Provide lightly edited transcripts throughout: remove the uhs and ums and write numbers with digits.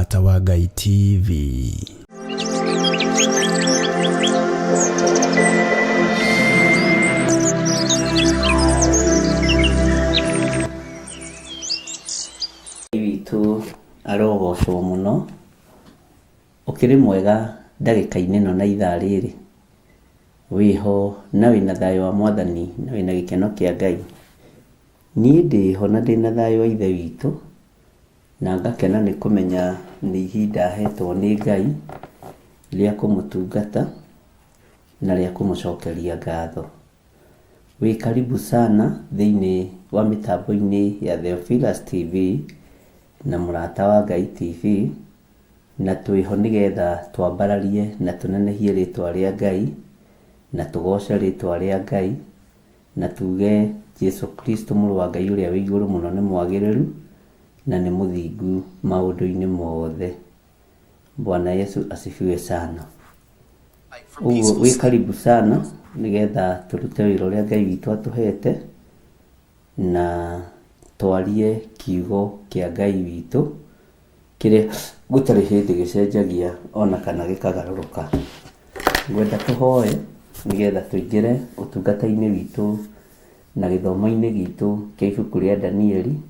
Mũrata wa Ngai TV. Witũ arogocwo mũno, ũkĩrĩ mwega ndagĩka-inĩ ĩno na ithaa rĩrĩ, wĩho na wĩna thayũ wa Mwathani na wĩna gĩkeno kĩa Ngai. Niĩ ndĩho na ndĩna thayũ wa Ithe witũ, na ngakena nĩ kũmenya nĩ ihinda hetwo nĩ Ngai rĩa kũmũtungata na rĩa kũmũcokeria ngatho. Wĩ karibu sana thĩinĩ wa mĩtambo-inĩ ya Theophilus TV na Mũrata wa Ngai TV, na twĩho nĩgetha twambararie na tũnenehie rĩtwa rĩa Ngai na tũgoce rĩtwa rĩa Ngai na tuge Jesu Kristo mũrũ wa Ngai ũrĩa wĩ igũrũ mũno nĩ mwagĩrĩru na nĩ mũthingu maũndũ-inĩ mothe. Bwana Yesu asifiwe sana. Ũguo wĩ karibu sana nĩgetha tũrute wĩra ũrĩa Ngai witũ atũhete na twarie kiugo kĩa Ngai witũ kĩrĩa gũtarĩ hĩndĩ gĩcenjagia ona kana gĩkagarũrũka. Ngwenda tũhoe nĩgetha tũingĩre ũtungata-inĩ witũ na gĩthomo-inĩ gitũ kĩa ibuku rĩa Danieli,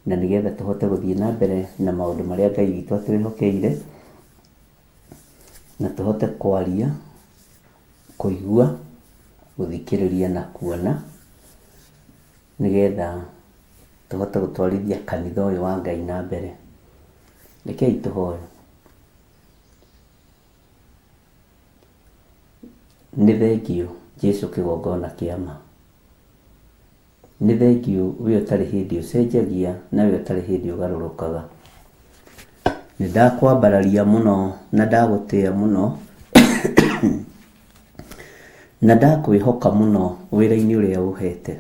na nĩgetha tũhote gũthiĩ na mbere na maũndũ marĩa Ngai witũ atwĩhokeire, na tũhote kwaria, kũigua, gũthikĩrĩria na kuona, nĩgetha tũhote gũtwarithia kanitha ũyũ wa Ngai na mbere. Rekei tũhoe. Nĩ thengio Jesu kĩgongona kĩa ma. Nĩ thengio we ũtarĩ hĩndĩ ũcenjagia na we ũtarĩ hĩndĩ ũgarũrũkaga. Nĩ ndakwambararia mũno na ndagũtĩĩa mũno na ndakwĩhoka mũno wĩra-inĩ ũrĩa ũhete.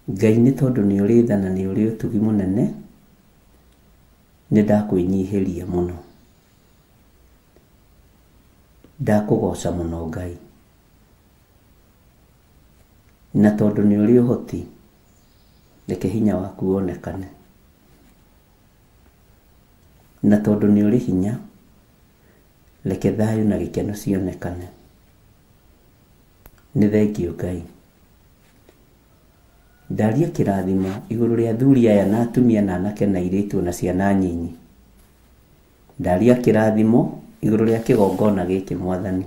Ngai nĩ tondũ nĩ ũrĩ tha na nĩ ũrĩ ũtugi mũnene, nĩ ndakwĩnyihĩria mũno. Ndakũgoca mũno Ngai, na tondũ nĩ ũrĩ ũhoti, reke hinya waku wonekane. Na tondũ nĩ ũrĩ hinya, reke thayũ na gĩkeno cionekane. Nĩ thengio Ngai. Ndaria kĩrathimo igũrũ rĩa athuri aya na atumia na anake na airĩtu na ciana nyinyi. Ndaria kĩrathimo igũrũ rĩa kĩgongona gĩkĩ Mwathani.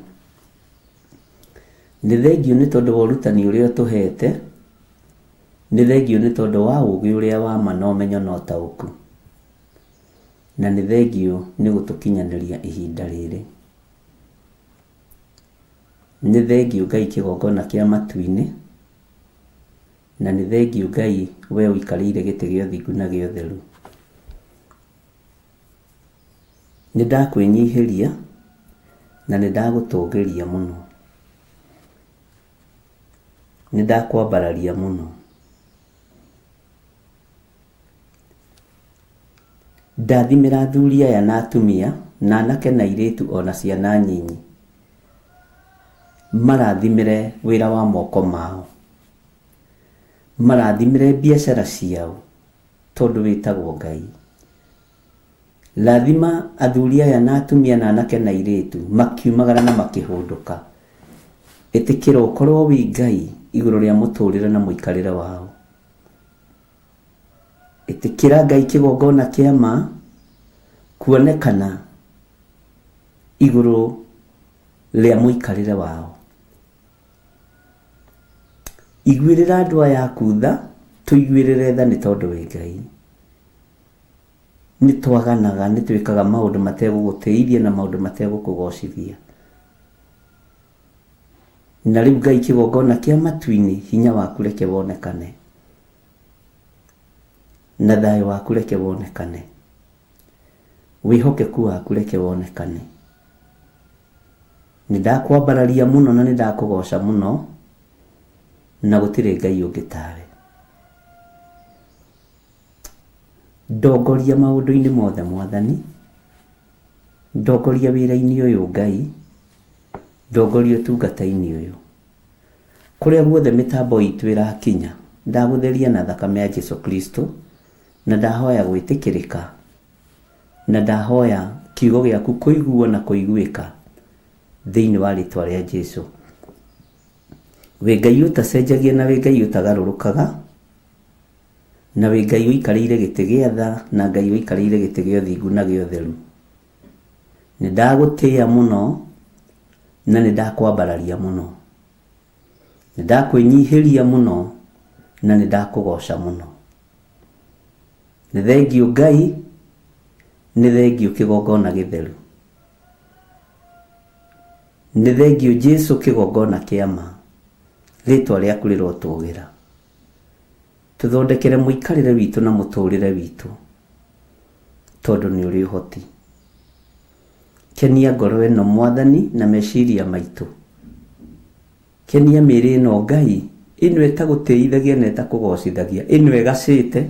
Nĩ thengio nĩ tondũ wa ũrutani ũrĩa ũtũhete, nĩ thengio nĩ tondũ wa ũũgĩ ũrĩa wa ma na ũmenyo na ũtaũku, na nĩ thengio nĩ gũtũkinyanĩria ihinda rĩrĩ. Nĩ thengio Ngai kĩgongona kĩa matu-inĩ, na nĩ thengio Ngai we ũikarĩire gĩtĩ gĩa ũthingu na gĩa ũtheru. Nĩ ndakwĩnyihĩria na nĩ ndagũtũũgĩria mũno. Nĩ ndakwambararia mũno. Ndathimĩra athuri aya na atumia na anake na airĩtu ona ciana nyinyi, marathimĩre wĩra wa moko mao, marathimĩre biacara ciao tondũ wĩtagwo Ngai. Rathima athuri aya na atumia na anake na airĩtu makiumagara na makĩhũndũka. Ĩtĩkĩra ũkorwo wĩ Ngai igũrũ rĩa mũtũrĩre na mũikarĩre wao. Ĩtĩkĩra Ngai kĩgongona kĩa ma kuonekana igũrũ rĩa mũikarĩre wao. Iguĩrĩra andũ aya aku tha, tũiguĩrĩre tha nĩ tondũ wĩ Ngai. Nĩ twaganaga, nĩ twĩkaga maũndũ mategũgũtĩithia na maũndũ mategũkũgocithia. Na rĩu Ngai kĩgongona kĩa matu-inĩ, hinya waku reke wonekane, na thayũ waku reke wonekane, wĩhokeku waku reke wonekane. Nĩ ndakwambararia mũno na nĩ ndakũgoca mũno, na gũtirĩ Ngai ũngĩ tawe. Ndongoria maũndũ-inĩ mothe Mwathani, ndongoria wĩra-inĩ ũyũ Ngai, ndongoria ũtungata-inĩ ũyũ. Kũrĩa guothe mĩtambo itũ ĩrakinya, ndagũtheria na thakame ya Jesu Kristo, na ndahoya gwĩtĩkĩrĩka na ndahoya kiugo gĩaku kũiguo na kũiguĩka thĩinĩ wa rĩtwa rĩa Jesũ. Wĩ Ngai ũtacenjagia na wĩ Ngai ũtagarũrũkaga, na wĩ Ngai ũikarĩire gĩtĩ gĩa tha na Ngai ũikarĩire gĩtĩ gĩa ũthingu na gĩa ũtheru. Nĩ ndagũtĩĩa mũno na nĩ ndakwambararia mũno, nĩ ndakwĩnyihĩria mũno na nĩ ndakũgoca mũno. Nĩ thengiũ Ngai, nĩ thengiũ kĩgongona gĩtheru, nĩ thengiũ Jesũ kĩgongona kĩa ma, rĩtwa rĩaku rĩrotũgĩra. Tũthondekere mũikarĩre witũ na mũtũrĩre witũ, tondũ nĩ ũrĩ ũhoti. Kenia ngoro ĩno Mwathani na meciria maitũ, kenia mĩĩrĩ ĩno Ngai, ĩno ĩtagũtĩithagia na ĩtakũgocithagia, ĩno ĩgacĩte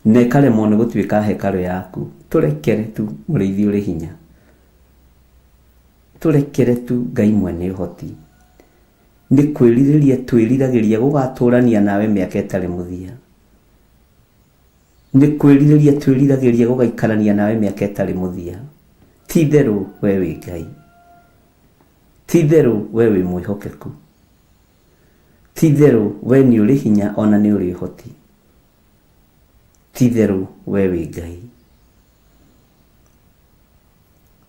na ĩkaremwo nĩ gũtuĩka hekarũ yaku. Tũrekere tu mũrĩithi ũrĩ hinya, tũrekere tu Ngai mwene ũhoti. Nĩ kwĩrirĩria twĩriragĩria gũgatũrania nawe mĩaka ĩtarĩ mũthia, nĩ kwĩrirĩria twĩriragĩria gũgaikarania nawe mĩaka ĩtarĩ mũthia. Ti therũ we wĩ Ngai, ti therũ we wĩ mwĩhokeku, ti therũ we nĩ ũrĩ hinya ona nĩ ũrĩ ũhoti, ti therũ we wĩ Ngai,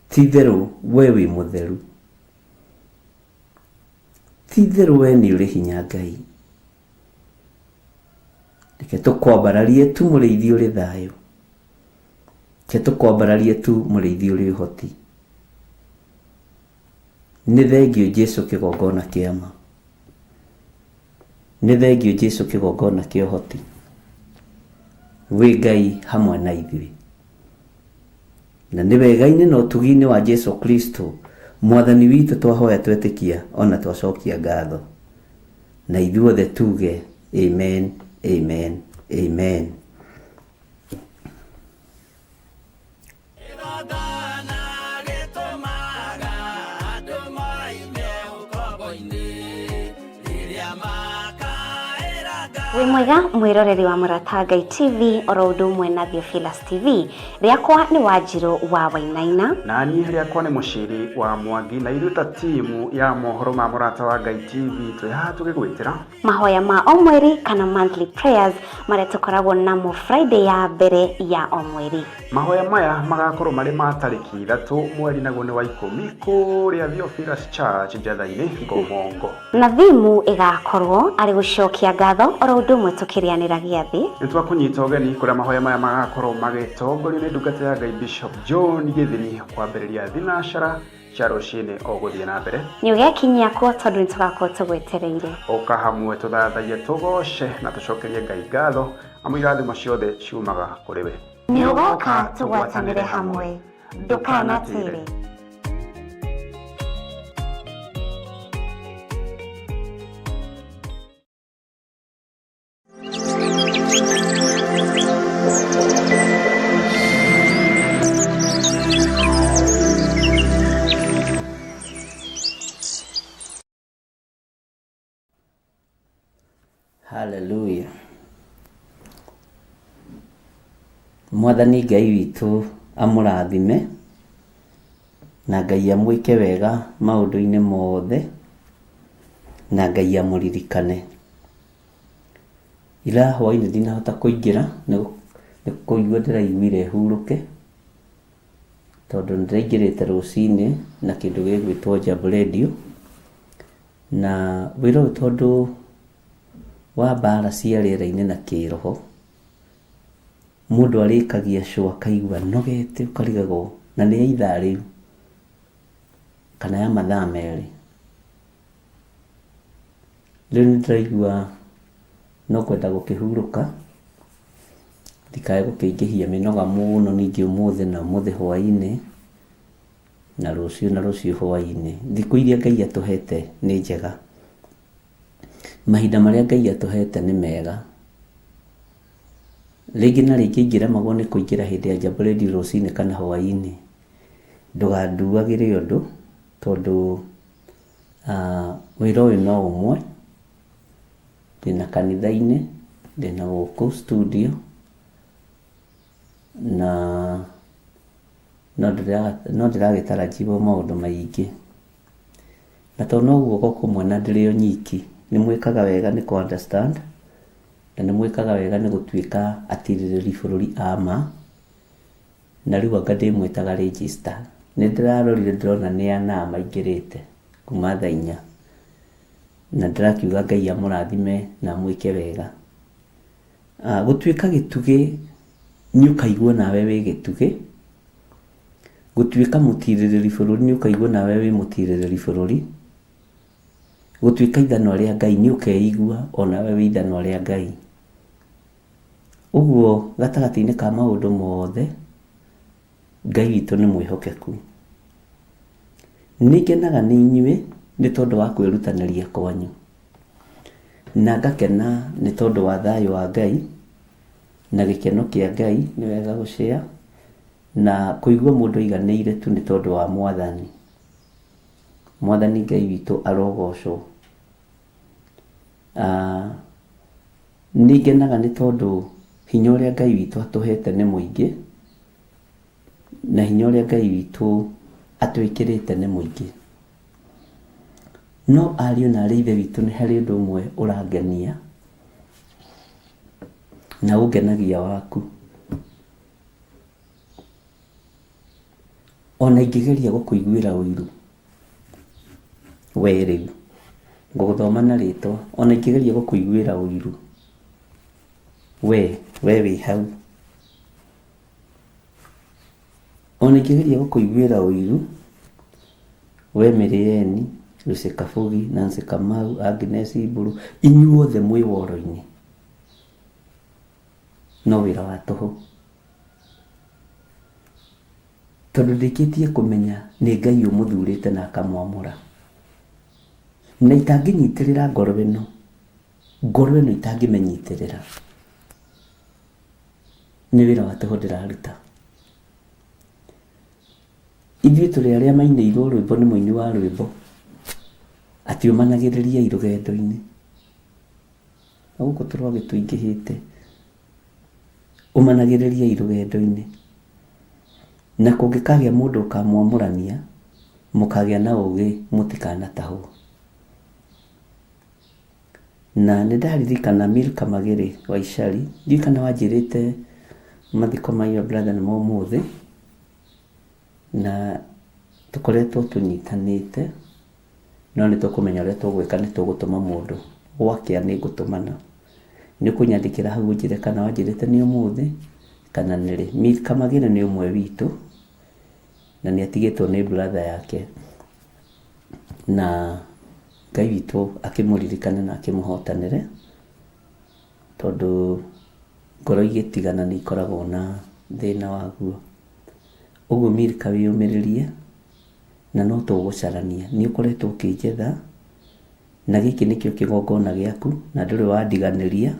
ti therũ we wĩ mũtheru, ti therũ we nĩ ũrĩ hinya Ngai. Reke tũkwambararie tu mũrĩithi ũrĩ thayũ, reke tũkwambararie tu mũrĩithi ũrĩ ũhoti. Nĩ thengiũ Jesũ kĩgongona kĩa ma, nĩ thengiũ Jesũ kĩgongona kĩa ũhoti. Wĩ Ngai hamwe na ithuĩ, na nĩ wega-inĩ na ũtugi-inĩ wa Jesũ Kristo Mwathani witũ twahoya twetĩkia ona twacokia ngatho, na ithuothe tuge amen, amen, amen. Wĩ mwega mwĩroreri wa Mũrata Ngai TV oro ũndũ ũmwe na Theophilus TV. Rĩakwa nĩ Wanjirũ wa Wainaina, na niĩ rĩakwa nĩ Mũciri wa Mwangi, na ithuĩ ta timu ya mohoro ma Mũrata wa Ngai TV twĩ haha tũgĩgwĩtĩra mahoya ma o mweri kana monthly prayers marĩa tũkoragwo namo Friday ya mbere ya o mweri. Mahoya maya magakorwo marĩ ma tarĩki 3 mweri naguo nĩ wa 10 kũrĩa Theophilus Church Njatha-inĩ Ngomongo, na thimu ĩgakorwo arĩ gũcokia ngatho oro ũndũ ũmwe tũkĩrĩanĩra gĩathĩ. Nĩ twakũnyita ũgeni kũrĩa mahoya maya magakorwo magĩtongorio nĩ ndungata ya Ngai Bishop John Gĩthini kwambĩrĩria thinacara cia rũciinĩ o gũthiĩ na mbere. Nĩ ũgekinyia kuo tondũ nĩ tũgakorwo tũgwetereire. Ũka hamwe tũthathaie tũgoce na tũcokerie Ngai ngatho amu irathimo ciothe ciumaga kũrĩ we. Nĩ ũgoka tũgwatanĩre hamwe, ndũkanatĩre. Hallelujah. Mwathani Ngai witũ amũrathime na Ngai amwĩke wega maũndũ-inĩ mothe, na Ngai amũririkane. Ira hwaĩ-inĩ ndinahota kũingĩra nĩ kũigua ndĩraiguire hurũke, tondũ nĩndĩraingĩrĩte rũcinĩ na kĩndũ gĩgwĩtwo Jambo Radio, na wĩra ũyũ tondũ wa mbara cia rĩera-inĩ na kĩroho, mũndũ arĩkagia show akaigua nogete ũkarigagwo na nĩ ya ithaa rĩu kana ya mathaa merĩ. Rĩu nĩndĩraigua no kwenda gũkĩhurũka, ndikae gũkĩingĩhia mĩnoga mũno ningĩ ũmũthĩ na ũmũthĩ hwaĩ-inĩ na rũciũ hwaĩ-inĩ. Thikũ iria Ngai atũhete nĩ njega, mahinda marĩa Ngai atũhete nĩ mega. Rĩngĩ na rĩngĩ ingĩremagwo nĩ kũingĩra hĩndĩ ya Jambo Radio rũcinĩ kana hwaĩ-inĩ, ndũganduagĩre ũndũ, tondũ wĩra ũyũ no ũmwe. Ndĩna kanitha-inĩ, ndĩna gũkũ studio, na no ndĩragĩtara jibo maũndũ maingĩ, na tondũ no guoko kũmwe na ndĩrĩ o nyiki, nĩ mwĩkaga wega nĩ understand, na nĩ mwĩkaga wega nĩ gũtuĩka atirĩrĩri bũrũri ama, na rĩu anga ndĩmwĩtaga register. Nĩ ndĩrarorire ndĩrona nĩ ana maingĩrĩte kuma thaa 4, na ndĩrakiuga Ngai amũrathime na mwĩke wega. Gũtuĩka gĩtugĩ nĩ ũkaigua nawe wĩ gĩtugĩ, gũtuĩka mũtirĩrĩri bũrũri nĩ ũkaigua nawe wĩ mũtirĩrĩri bũrũri, gũtuĩka ithano rĩa Ngai nĩ ũkeigua onawe wĩ ithano rĩa Ngai. Ũguo gatagatĩ-inĩ ka maũndũ mothe Ngai witũ nĩ mwĩhokeku. Nĩngenaga nĩ inyuĩ nĩ tondũ wa kwĩrutanĩria kwanyu, na ngakena nĩ tondũ wa thayũ wa Ngai na gĩkeno kĩa Ngai. Nĩ wega gũshare na kũigua mũndũ aiganĩire tu nĩ tondũ wa Mwathani. Mwathani Ngai witũ arogocwo. Nĩngenaga nĩ tondũ hinya ũrĩa Ngai witũ atũhete nĩ mũingĩ, na hinya ũrĩa Ngai witũ atwĩkĩrĩte nĩ mũingĩ. No ariũ na arĩ ithe witũ nĩ harĩ ũndũ ũmwe ũrangenia na ũngenagia waku. Ona ingĩgeria gũkũiguĩra ũiru we rĩu ngũgũthoma na rĩtwa, ona ingĩgeria gũkũiguĩra ũiru we wĩ hau, ona ingĩgeria gũkũiguĩra ũiru we Mĩrĩeni, Lucy Kabugi, Nancy Kamau, Agnes Iburu, inyuothe mwĩ woro-inĩ, no wĩra wa tũhũ, tondũ ndĩkĩtie kũmenya nĩ Ngai ũmũthurĩte na akamwamũra, na itangĩnyitĩrĩra ngoro ĩno itangĩmenyitĩrĩra. Nĩ wĩra wa tũhũ ndĩraruta. Ithuĩ tũrĩ arĩa mainĩirwo rwĩmbo nĩ mũini wa rwĩmbo atiũmanagĩrĩria rũgendo-inĩ, na gũkũ tũrogĩ tũingĩhĩte ũmanagĩrĩria rũgendo-inĩ, na kũngĩkagĩa mũndũ ũkamwamũrania mũkagĩa na ũgĩ mũtikanatahwo. Na nĩndaririkana Milka Magere wa Ishari, ndiũĩ kana wanjĩrĩte mathiko ma your brother nĩ ũmũthĩ, na tũkoretwo tũnyitanĩte, no nĩ tũkũmenya ũrĩa tũgwĩka, nĩ tũgũtũma mũndũ gwakĩa nĩ ngũtũmana, nĩ kũnyandĩkĩra hau ũnjĩre kana wanjĩrĩte nĩ ũmũthĩ kana nĩrĩ. Milka Magere nĩ ũmwe witũ na nĩ atigĩtwo nĩ brother yake, na Ngai witũ akĩmũririkane na akĩmũhotanĩre, tondũ ngoro igĩtigana nĩ ikoragwo na thĩna waguo. Ũguo Milka wĩyũmĩrĩrie na no tũgũcarania. Nĩ ũkoretwo ũkĩnjetha na gĩkĩ nĩkĩo kĩgongona gĩaku, na ndũrĩ wandiganĩria,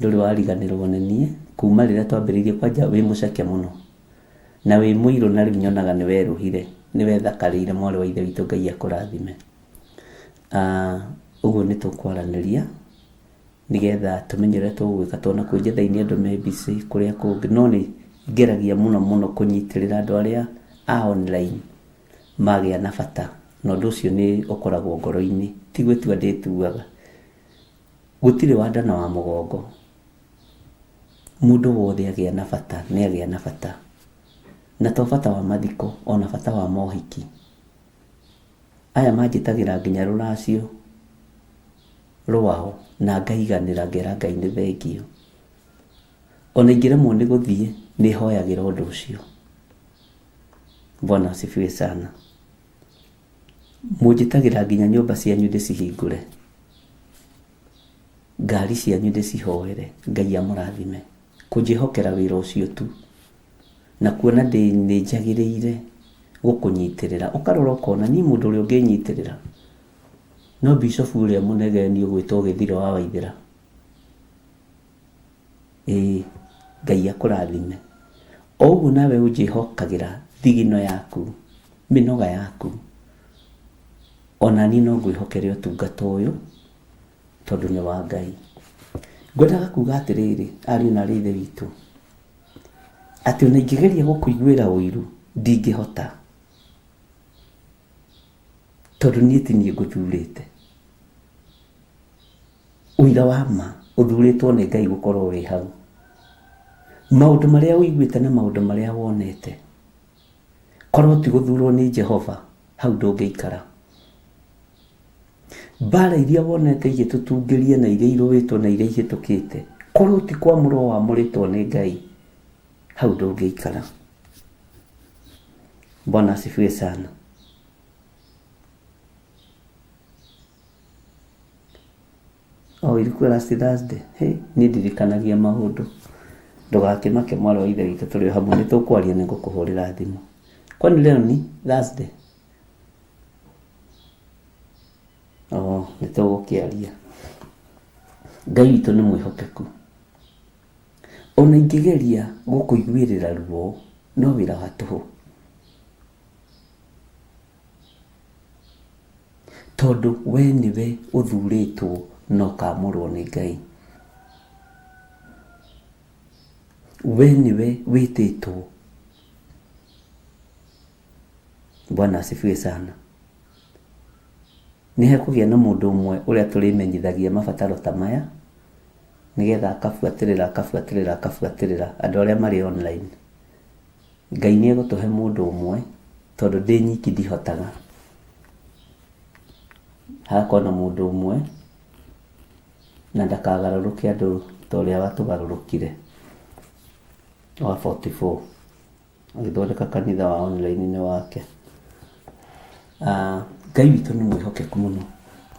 ndũrĩ wariganĩrwo nĩ niĩ kuma rĩrĩa twambĩrĩirie. Kwanja wĩ mũceke mũno na wĩ mũirũ, na rĩu nyonaga nĩ werũhire, nĩ wethakarĩire mwarĩ wa ithe witũ, Ngai akũrathime. Ũguo nĩ tũkwaranĩria nĩgetha tũmenye ũrĩa tũgwĩka, tondũ kwĩnjetha-inĩ andũ me busy kũrĩa kũngĩ, no nĩ ngeragia mũno kũnyitĩrĩra andũ arĩa a online magĩa na bata, na ũndũ ũcio nĩ ũkoragwo ngoro-inĩ, ti gwĩtua ndĩtuaga. Gũtirĩ wandana wa mũgongo, mũndũ wothe agĩa na bata, nĩ agĩa na bata, na to bata wa mathiko, ona bata wa mohiki. Aya manjĩtagĩra nginya rũracio rwao na ngaiganĩra, ngera Ngai nĩ thengio. Ona ingĩremwo nĩ gũthiĩ nĩ hoyagĩra ũndũ ũcio. Bwana asifiwe sana. Mũnjĩtagĩra nginya nyũmba cianyu ndĩcihingũre, ngari cianyu ndĩcihoere, Ngai amũrathime. Kũnjĩhokera wĩra ũcio tu na kuona nĩ njagĩrĩire gũkũnyitĩrĩra, ũkarora ũkona niĩ mũndũ ũrĩa ũngĩnyitĩrĩra no Bishop ũrĩa mũnegeni ũgwĩtwo Gĩthiro wa Waithĩra. Ngai akũrathime. O ũguo nawe ũnjĩhokagĩra thigino yaku, mĩnoga yaku, ona niĩ no ngwĩhokere ũtungata ũyũ tondũ nĩ wa Ngai. Ngwendaga kuga atĩrĩrĩ, ariũ na arĩ ithe witũ, atĩ ona ingĩgeria gũkũiguĩra ũiru ndingĩhota, tondũ niĩ ti niĩ ngũthurĩte. Ũira wa ma ũthurĩtwo nĩ Ngai gũkorwo wĩ hau. Maũndũ marĩa ũiguĩte na maũndũ marĩa wonete, korwo ti gũthurwo nĩ Jehova, hau ndũngĩikara. Mbara iria wonete igĩtũtungĩria na iria irũĩtwo na iria ihĩtũkĩte, korwo ti kwamũrwo wamũrĩtwo nĩ Ngai, hau ndũngĩikara. Bwana asifiwe sana. Ilikuwa last Thursday. Niĩ ndirikanagia maũndũ. Ndũgakĩmake mwarĩ wa ithe witũ tũrĩ hamwe, nĩ tũkwaria nĩ ngũkũhũrĩra thimũ. Kwani leo ni Thursday? Nĩ tũgũkĩaria. Ngai witũ nĩ mwĩhokeku. Ona ingĩgeria gũkũiguĩrĩra ruo, no wĩra wa tũhũ. Tondũ we nĩwe ũthurĩtwo na ũkamũrwo nĩ Ngai. We nĩwe wĩtĩtwo. Bwana asifiwe sana. Nĩ hekũgĩa na mũndũ ũmwe ũrĩa tũrĩmenyithagia mabataro ta maya, nĩgetha akabuatĩrĩra andũ arĩa marĩ online. Ngai nĩ egũtũhe mũndũ ũmwe, tondũ ndĩ nyiki ndihotaga. Hakwa na mũndũ ũmwe, na ndakagarũrũke andũ ta ũrĩa watũgarũrũkire wa 44 agĩthondeka kanitha wa online-inĩ wake. Ngai witũ nĩ mwĩhokeku mũno,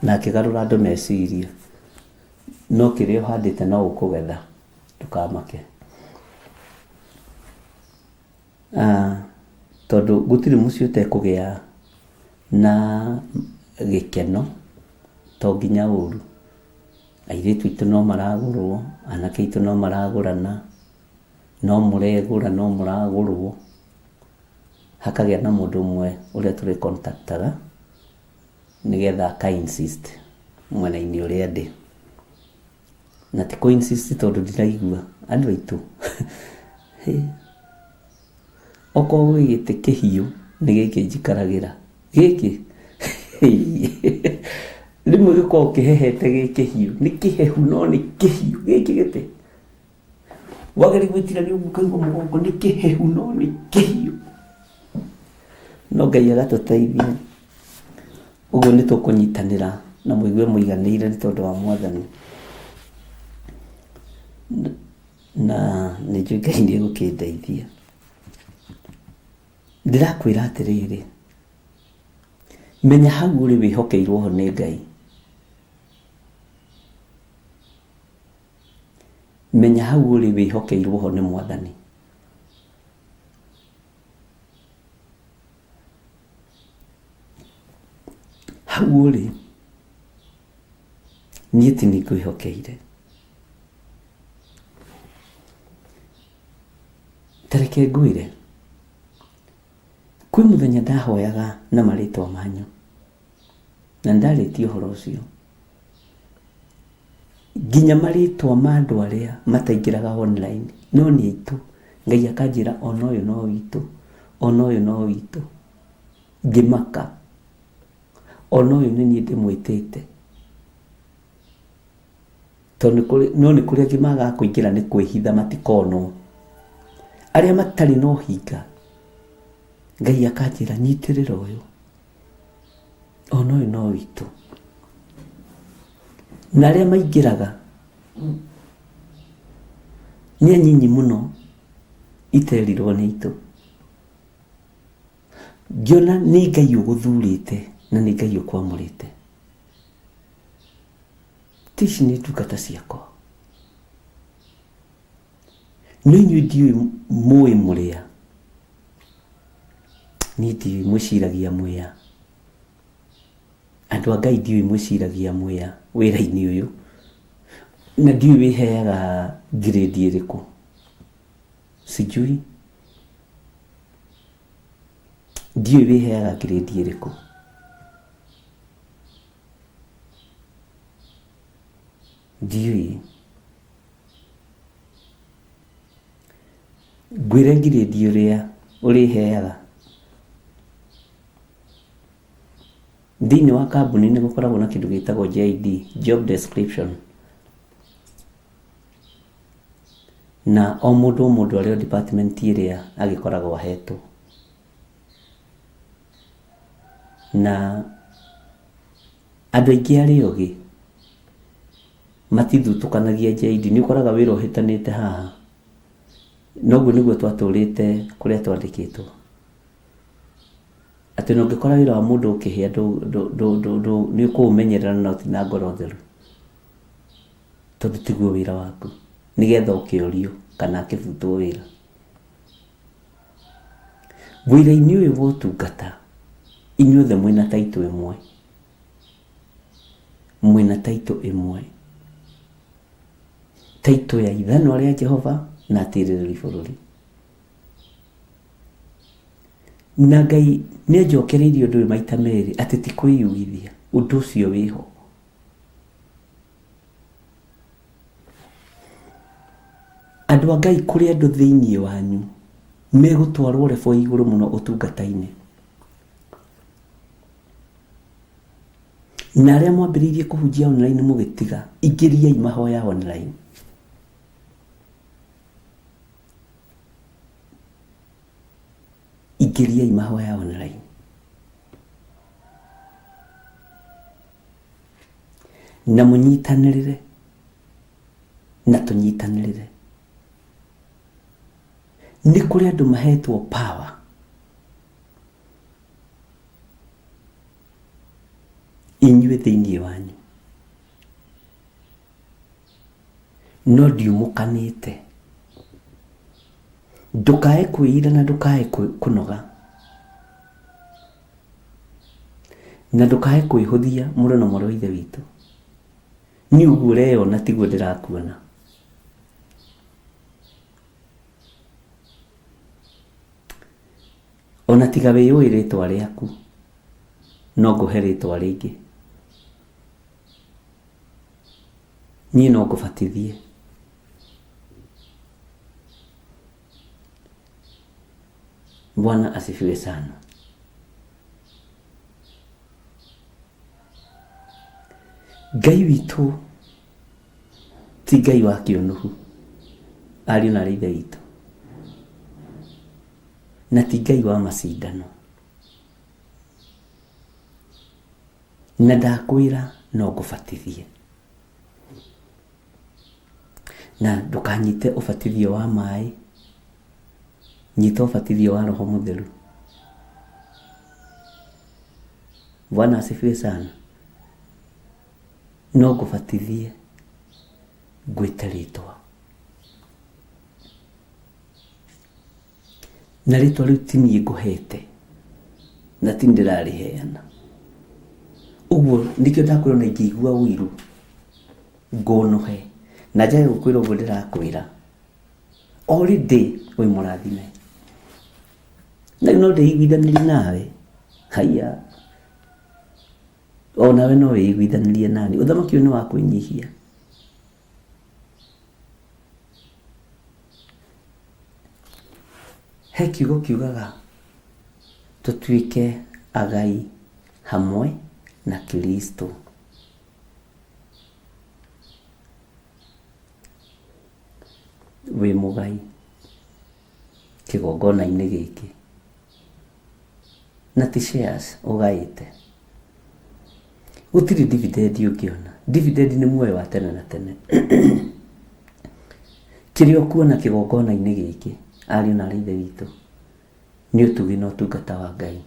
na akĩgarũra andũ meciria. No kĩrĩa ũhandĩte no ũkũgetha, ndũkamake. Tondũ gũtirĩ mũciĩ ũtekũgĩa na gĩkeno, to nginya ũru. Airĩtu aitũ no maragũrwo, anake aitũ no maragũrana, no mũregũra, no mũragũrwo. Hakagĩa na mũndũ ũmwe ũrĩa tũrĩ contactaga, nĩgetha aka-insist mwena-inĩ ũrĩa ndĩ. Na ti kũ-insist tondũ ndiraigua, andũ aitũ. Okorwo gwĩ gĩtĩ kĩhiũ nĩ gĩkĩ njikaragĩra. Gĩkĩ rĩmwe gĩkoragwo kĩhehete gĩ kĩhiũ, nĩ kĩhehu no nĩ kĩhiũ. Gĩkĩ gĩtĩ wageria gwĩtirania ũguo ũkaigua mũgongo nĩ kĩhehu no nĩ kĩhiũ. No Ngai agatũteithia. Ũguo nĩ tũkũnyitanĩra na mũigue mũiganĩire nĩ tondũ wa Mwathani. Na nĩ njũĩ Ngai nĩ egũkĩndeithia. Ndĩrakwĩra atĩrĩrĩ, menya hau ũrĩ wĩhokeirwo ho nĩ Ngai. Menya hau ũrĩ wĩhokeirwo ho nĩ Mwathani. Hau ũrĩ niĩ ti nĩ ngwĩhokeire. Tareke ngwĩre, kwĩ mũthenya ndahoyaga na marĩtwa manyu, na ndarĩtie ũhoro ũcio, nginya marĩtwa ma andũ arĩa mataingĩraga online, no nĩ aitũ. Ngai akanjĩra ona ũyũ no witũ, ona ũyũ no witũ. Ngĩmaka, ona ũyũ nĩ niĩ ndĩmwĩtĩte. No nĩ kũrĩa angĩ kũingĩra nĩ kwĩhitha matikonwo. Arĩa matarĩ na ũhinga, Ngai akanjĩra nyitĩrĩra ũyũ, ona ũyũ no witũ. Na arĩa maingĩraga nĩ anyinyi mũno, iterirwo nĩ itũ. Ngĩona nĩ Ngai ũgũthurĩte na nĩ Ngai ũkwamũrĩte. Ici nĩ ndungata ciakwa. No inyuĩ ndiũĩ mũĩ mũrĩa, niĩ ndiũĩ mwĩciragia mwĩa. Andũ a Ngai ndiũĩ mwĩciragia mwĩa wĩra-inĩ ũyũ, na ndiũĩ wĩheaga grade ĩrĩkũ. Sijui ndiũĩ wĩheaga grade ĩrĩkũ. Ndiũĩ. ngwĩre ngirĩndi ũrĩa ũrĩheaga thĩinĩ wa kambuni nĩ gũkoragwo na kĩndũ gĩtagwo JD, job description, na o mũndũ arĩ o department ĩrĩa agĩkoragwo ahetwo, na andũ aingĩ arĩ ogĩ matithutũkanagia JD. Nĩ ũkoraga wĩra ũhĩtanĩte haha, noguo nĩguo twatũrĩte kũrĩa twandĩkĩtwo, atĩ no ũngĩkora wĩra wa mũndũ ũkĩhĩa nĩ ũkũũmenyerera na ũti na ngoro theru, tondũ tiguo wĩra waku, nĩgetha ũkĩũrio kana akĩbutwo wĩra. Wĩra-inĩ ũyũ wa ũtungata inyuothe mwĩna taitũ ĩmwe, mwĩna taitũ ĩmwe, taitũ ya ithanwa rĩa Jehova na atĩrĩrĩri bũrũri. Na Ngai nĩ anjokereirie ũndũ ũyũ maita merĩ, atĩ ti kwĩyugithia, ũndũ ũcio wĩho. Andũ a Ngai kũrĩ andũ thĩinĩ wanyu megũtwarwo rebo igũrũ mũno ũtungata-inĩ, na arĩa mwambĩrĩirie kũhunjia online mũgĩtiga, ingĩriai mahoya online. Ingĩriai mahoya online. Na mũnyitanĩrĩre na tũnyitanĩrĩre. Nĩ kũrĩ andũ mahetwo power inyuĩ thĩinĩ wanyu, no ndiumũkanĩte. Ndũkae kwĩira na ndũkae kũnoga, na ndũkae kwĩhũthia mũrũ na mwarĩ wa ithe witũ. Nĩ ũguo ũreyona tiguo ndĩrakuona. Ona tiga wĩyũĩ rĩtwa rĩaku, no ngũhe rĩtwa rĩngĩ. Niĩ no ngũbatithie. Bwana asifiwe sana. Ngai witũ ti Ngai wa kĩũnũhu, ariũ na ithe witũ, na ti Ngai wa macindano. Na ndakwĩra no ngũbatithie, na ndũkanyite ũbatithio wa maĩ, nyita ũbatithio wa Roho Mũtheru. Bwana asifiwe sana. No ngũbatithie ngwĩte rĩtwa, na rĩtwa rĩu ti niĩ ngũhete, na ti ndĩrarĩheana. Ũguo nĩkĩo ndakwĩra na ingĩigua ũiru ngũnũhe, na njage gũkwĩra ũguo ndĩrakwĩra. Already wĩ mũrathime, na no ndĩiguithanĩrie nawe. Haiya, o nawe no wĩiguithanĩrie nani. Ũthamaki ũyũ nĩ wa kwĩnyihia. He kiugo kiugaga tũtuĩke agai hamwe na Kristo. Wĩ mũgai kĩgongona-inĩ gĩkĩ, na ti shares ũgaĩte. Gũtirĩ dividend ũngĩona. Dividend nĩ muoyo wa tene na tene. Kĩrĩa ũkuona kĩgongona-inĩ gĩkĩ, ariũ na ithe witũ, nĩ ũtugi na ũtungata wa Ngai.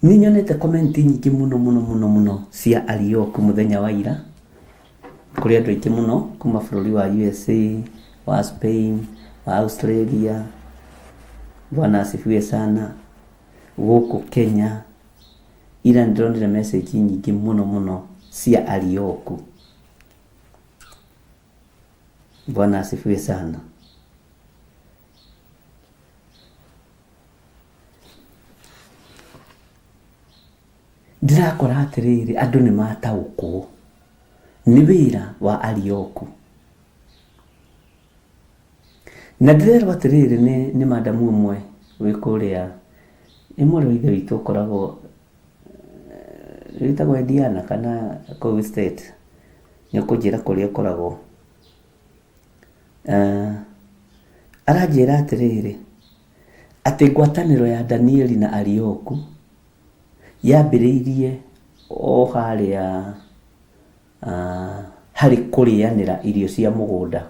Nĩ nyonete comment nyingĩ mũno cia Arioku mũthenya wa ira, kũrĩ andũ aingĩ mũno kuma bũrũri wa USA, wa Spain, wa Australia. Bwana asifiwe sana. Gũkũ Kenya, ira ndĩronire message nyingĩ mũno cia Arioku. Bwana asifiwe sana. Ndirakora atĩrĩrĩ, andũ nĩ mataũkwo nĩ wĩra wa Arioku. na ndirerwo atiriri ni madamu umwe wi kuria imwe ri ithe witu koragwo ritagwo Diana kana Kogi State ni kujira kuria koragwo aranjira atiriri ati ngwataniro ya Danieli na Arioku yambiriirie o haria hari kurianira irio cia mugunda.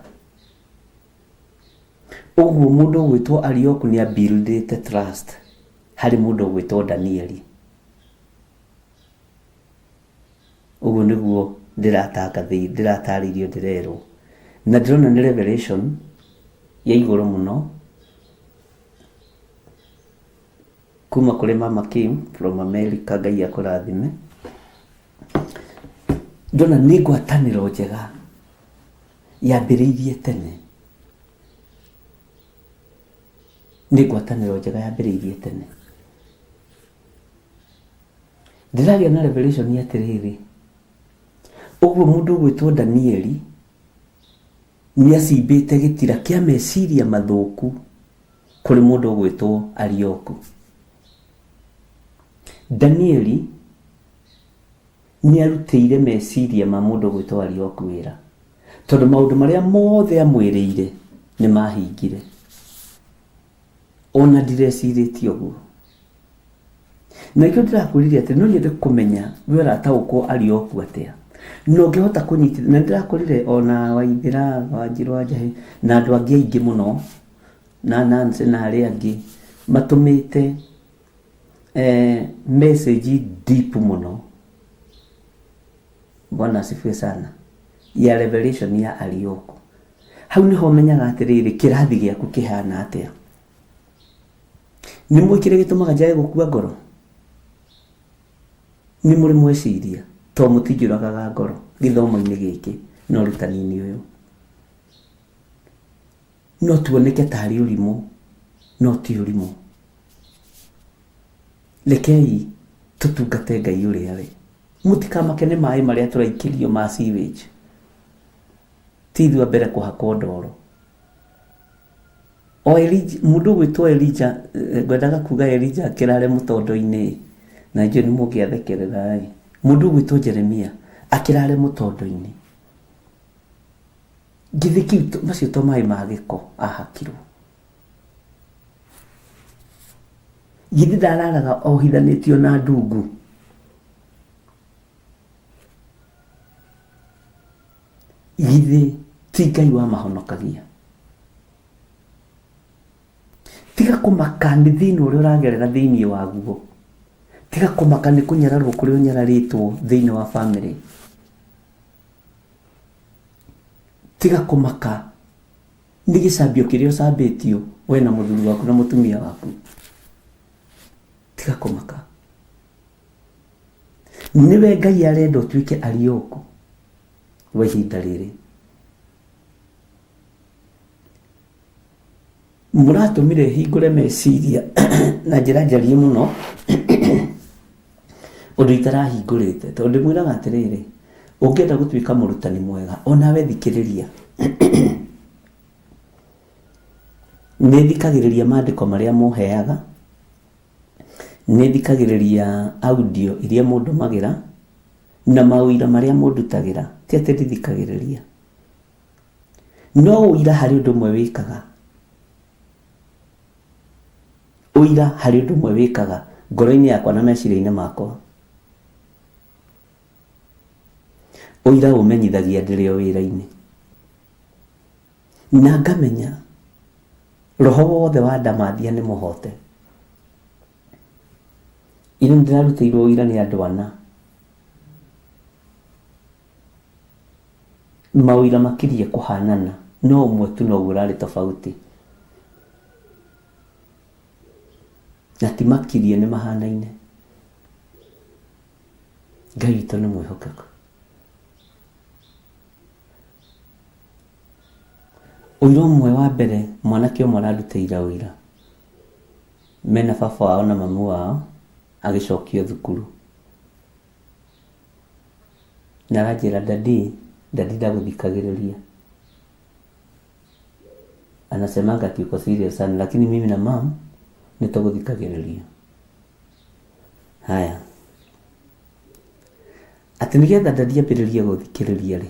Uguo mundu gwitwo Arioku ni buildite trust hari mundu gwitwo Danieli. Uguo niguo ndirataririo ndirerwo na ndirona ni revelation ya iguru muno kuma kuri Mama Kim from America. Ngai akurathime. Ndona ni ngwataniro njega yambiriirie tene, ni ngwataniro njega yambiriirie tene. Ndiragia na revelation ya tiriri uguo mundu gwitwo Danieli ni acimbite gitira kia meciria mathuku kuri mundu gwitwo Arioku. Danieli ni arutĩire meciria ma mundu gwitwo Arioku wira tondu maundu maria mothe amwiriire ni mahingire. Ona ndireciritie uguo na ikio ndirakwiririe ati no nyende kumenya wira ataukwo Arioku atia no ngihota kunyitithia na ndirakorire ona Waithira Wanjiru Wanjahi na andu angi aingi muno na Nancy na aria angi matumite message deep muno. Bwana asifiwe sana ya revelation ya Arioku. Hau niho menyaga atiriri kirathi giaku kihana atia. Ni mwikire gitumaga njae gukua ngoro, ni muri mweciria to mutinjuragaga ngoro githomo-ini giki no rutani-ini uyu no tuoneke tari urimu no ti urimu. Lekei tutungate Ngai uria we mutikamake ni mai maria turaikirio ma sewage tithwa mbere kuhakwo ndoro. O Elijah mundu gwitwo Elijah ngwendaga kuga Elijah kirare mutondo-ini na nje ni mugiathekerera mundu gwitwo Jeremia akirare mutondo-ini githiki macio to mai magiko ahakirwo githi ndararaga ohithanitio na ndungu. Githi ti Ngai wa mahonokagia. Tiga kumaka ni thina uria uragerera thiini waguo. Tiga kumaka ni kunyararwo kuria unyararitwo thiini wa family. Tiga kumaka ni gicambio kiria ucambitio we na muthuri waku na mutumia waku. Tiga kumaka. Niwe Ngai arenda utuike Arioku wa ihinda riri. Muratumire hingure meciria na njira njarie muno undu itarahingurite tondu mwiraga atiriri ungienda gutuika murutani mwega onawe thikiriria ni thikagiriria maandiko maria muheaga, ni thikagiriria audio iria mundu magira na mawira maria mundutagira ti ati ndithikagiriria no uira hari undu mwe wikaga. Uira hari undu mwe wikaga ngoro-ini yakwa na meciria-ini makwa. Uira umenyithagia ndiri o wira-ini na ngamenya roho wothe wa ndamathia ni muhote. Ino ndirarutiirwo uira ni andu ana mawira makirie kuhanana no umwe tu no urari tofauti na ti makirie ni mahanaine. Ngai witũ nĩ mwĩhokeku. Ũira ũmwe wa mbere mwanake ũmwe ararutĩire ũira mena baba wao na mamu wao agĩcokio thukuru na aranjĩra dadi ndagũthikagĩrĩria anasemanga ati uko serious sana, lakini mimi na mom nitaguthikagiriria. Haya, ati nigetha ndathiambĩrĩria gũthikĩrĩria rĩ,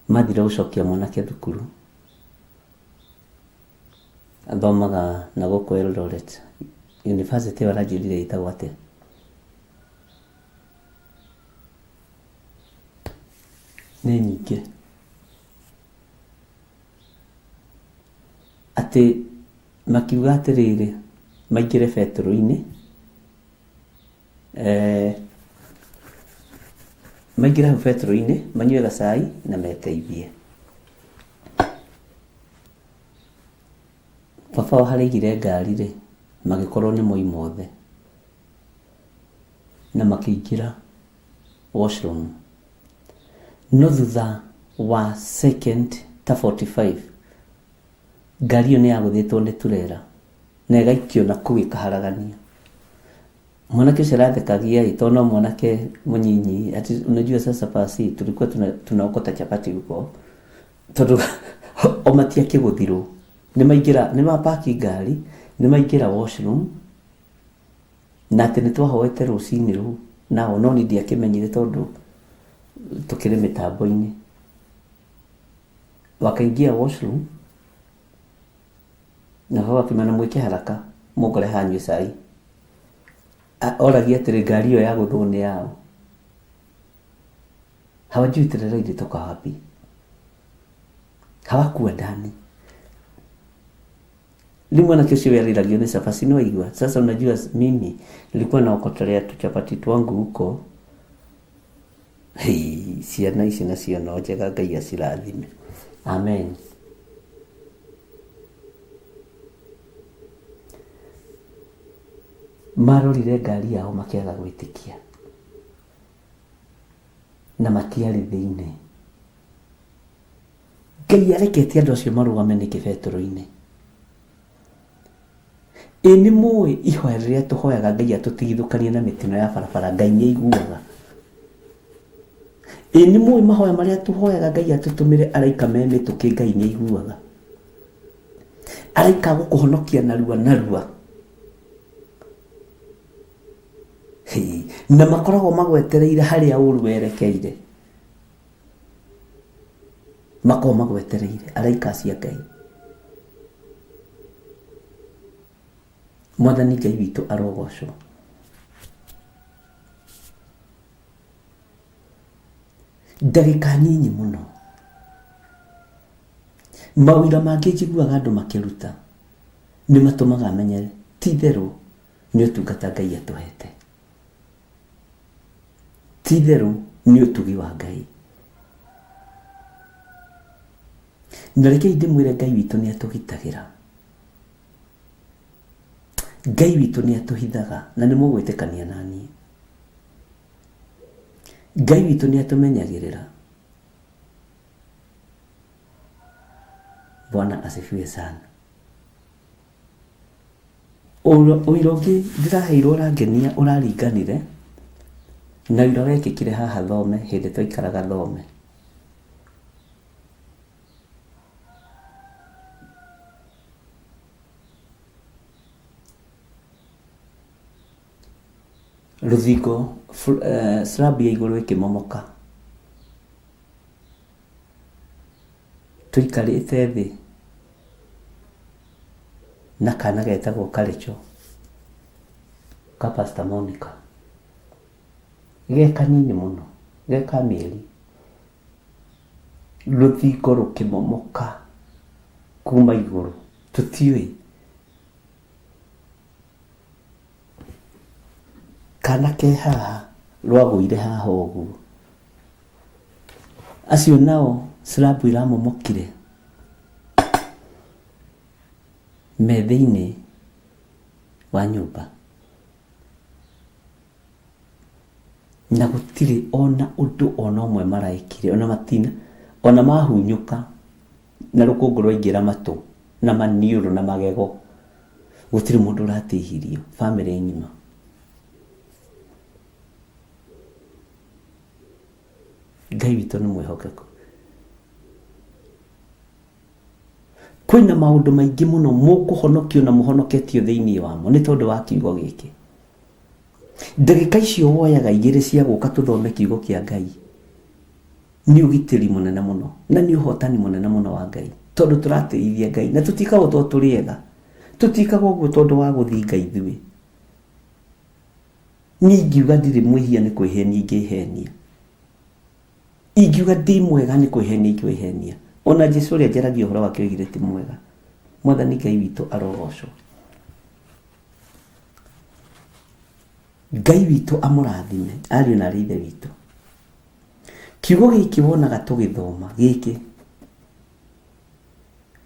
mathira gũcokia mwanake thukuru, athomaga na gũkũ Eldoret University ĩyo aranjĩrire ĩtagwo atĩa, nĩ nyingĩ, atĩ makiuga atĩrĩrĩ maingĩre betũrũ-inĩ, maingĩre hau betũrũ-inĩ manyue gacai na meteithie. Baba waharaigire ngari rĩ, magĩkorwo nĩ moi mothe na makĩingĩra washroom, no thutha wa second ta 45 ngari ĩyo nĩ yagũthĩtwo nĩ turera na ĩgaikio na kũu ĩkaharagania. Mwanake ũcio arathekagia tondũ no mwanake mũnyinyi, ati unajua sasa pasi tulikuwa tunaokota chapati huko, tondũ o matiakĩgũthirwo nĩ mapaki ngari, nĩ maingĩra washroom, na atĩ nĩ twahoete rũcinĩ rũu nao, no niĩ ndiakĩmenyire tondũ tũkĩrĩ mĩtambo-inĩ. Wakaingia washroom na baba akĩmana mwĩke haraka mũngore hanyue cai. Oragia atĩrĩ ngari ĩyo yagũthwo nĩ yao, hawajui Terera ilitoka wapi, hawakuwa ndani. Ni mwanake ũcio yarĩragio nĩ Chapati, no igua. Sasa unajua mimi nilikuwa naokotelea tuchapati twangu huko. Ciana ici nacio no njega, Ngai acirathime. Amen. Marorire ngari yao makĩaga gwĩtĩkia na matiarĩ thĩinĩ. Ngai arekete andũ acio marũgame nĩkĩ betũrũ-inĩ? Nĩ mũĩ ihoya rĩrĩa tũhoyaga Ngai atũtigithũkanie na mĩtino ya barabara, Ngai nĩ aiguaga. Nĩ mũĩ mahoya marĩa tũhoyaga Ngai atũtũmĩre araika me mĩtũkĩ, Ngai nĩ aiguaga. Araika gũkũhonokia narua na makoragwo magwetereire harĩa ũru werekeire, makoragwo magwetereire araika cia Ngai. Mwathani Ngai witũ arogocwo. Ndagĩka nyinyi mũno mawĩra mangĩ njiguaga andũ makĩruta nĩ matũmaga amenye ti therũ nĩ ũtungata Ngai atũhete, ti therũ nĩ ũtugi wa Ngai. Na reke ndĩmwĩre Ngai witũ nĩ atũgitagĩra, Ngai witũ nĩ atũhithaga, na nĩ mũgwĩtĩkania naniĩ. Ngai witũ nĩ atũmenyagĩrĩra. Bwana asifiwe sana. Ũira ũngĩ ndĩraheirwo ũrangenia ũraringanire na ũira wekĩkire haha Thome hĩndĩ twaikaraga Thome. Rũthingo slab ya igũrũ ĩkĩmomoka, tũikarĩte thĩ na kana getagwo Karĩcho ka Pastor Monica, ge kanini mũno, ge ka mĩeri, rũthingo rũkĩmomoka kuma igũrũ, tũtiũĩ kana ke haha rwagũire haha ũguo. Acio nao slab iramomokire me thĩinĩ wa nyũmba, na gũtirĩ ona ũndũ ona ũmwe maraĩkire, ona matina ona mahunyũka na rũkũngũ rwaingĩra matũ na maniũrũ na magego, gũtirĩ mũndũ ũratihirio, family ng'ima. Ngai witũ nĩ mwĩhokeku. kwina maundu maingi muno mukuhonokio na muhonoketio thiini wamo ni tondu wa kiugo giki. Ndagika icio woyaga igiri cia guka tuthome kiugo kia Ngai ni ugitiri munene muno na ni uhotani munene muno wa Ngai, tondu turateithia Ngai na tutikagwo to turiega, tutikagwo guo tondu wa guthinga ithui. Ni ngiuga ndiri mwihia ni kwihenia ingihenia, ingiuga ndi mwega ni kwihenia ingihenia. Ona Jesu ria njaragia uhoro wake oigire ti mwega. Mwathani Ngai witu arogocwo. Ngai witu amurathime, ariũ na aarĩ a Ithe witu. Kiugo gĩkĩ wonaga tũgĩthoma gĩkĩ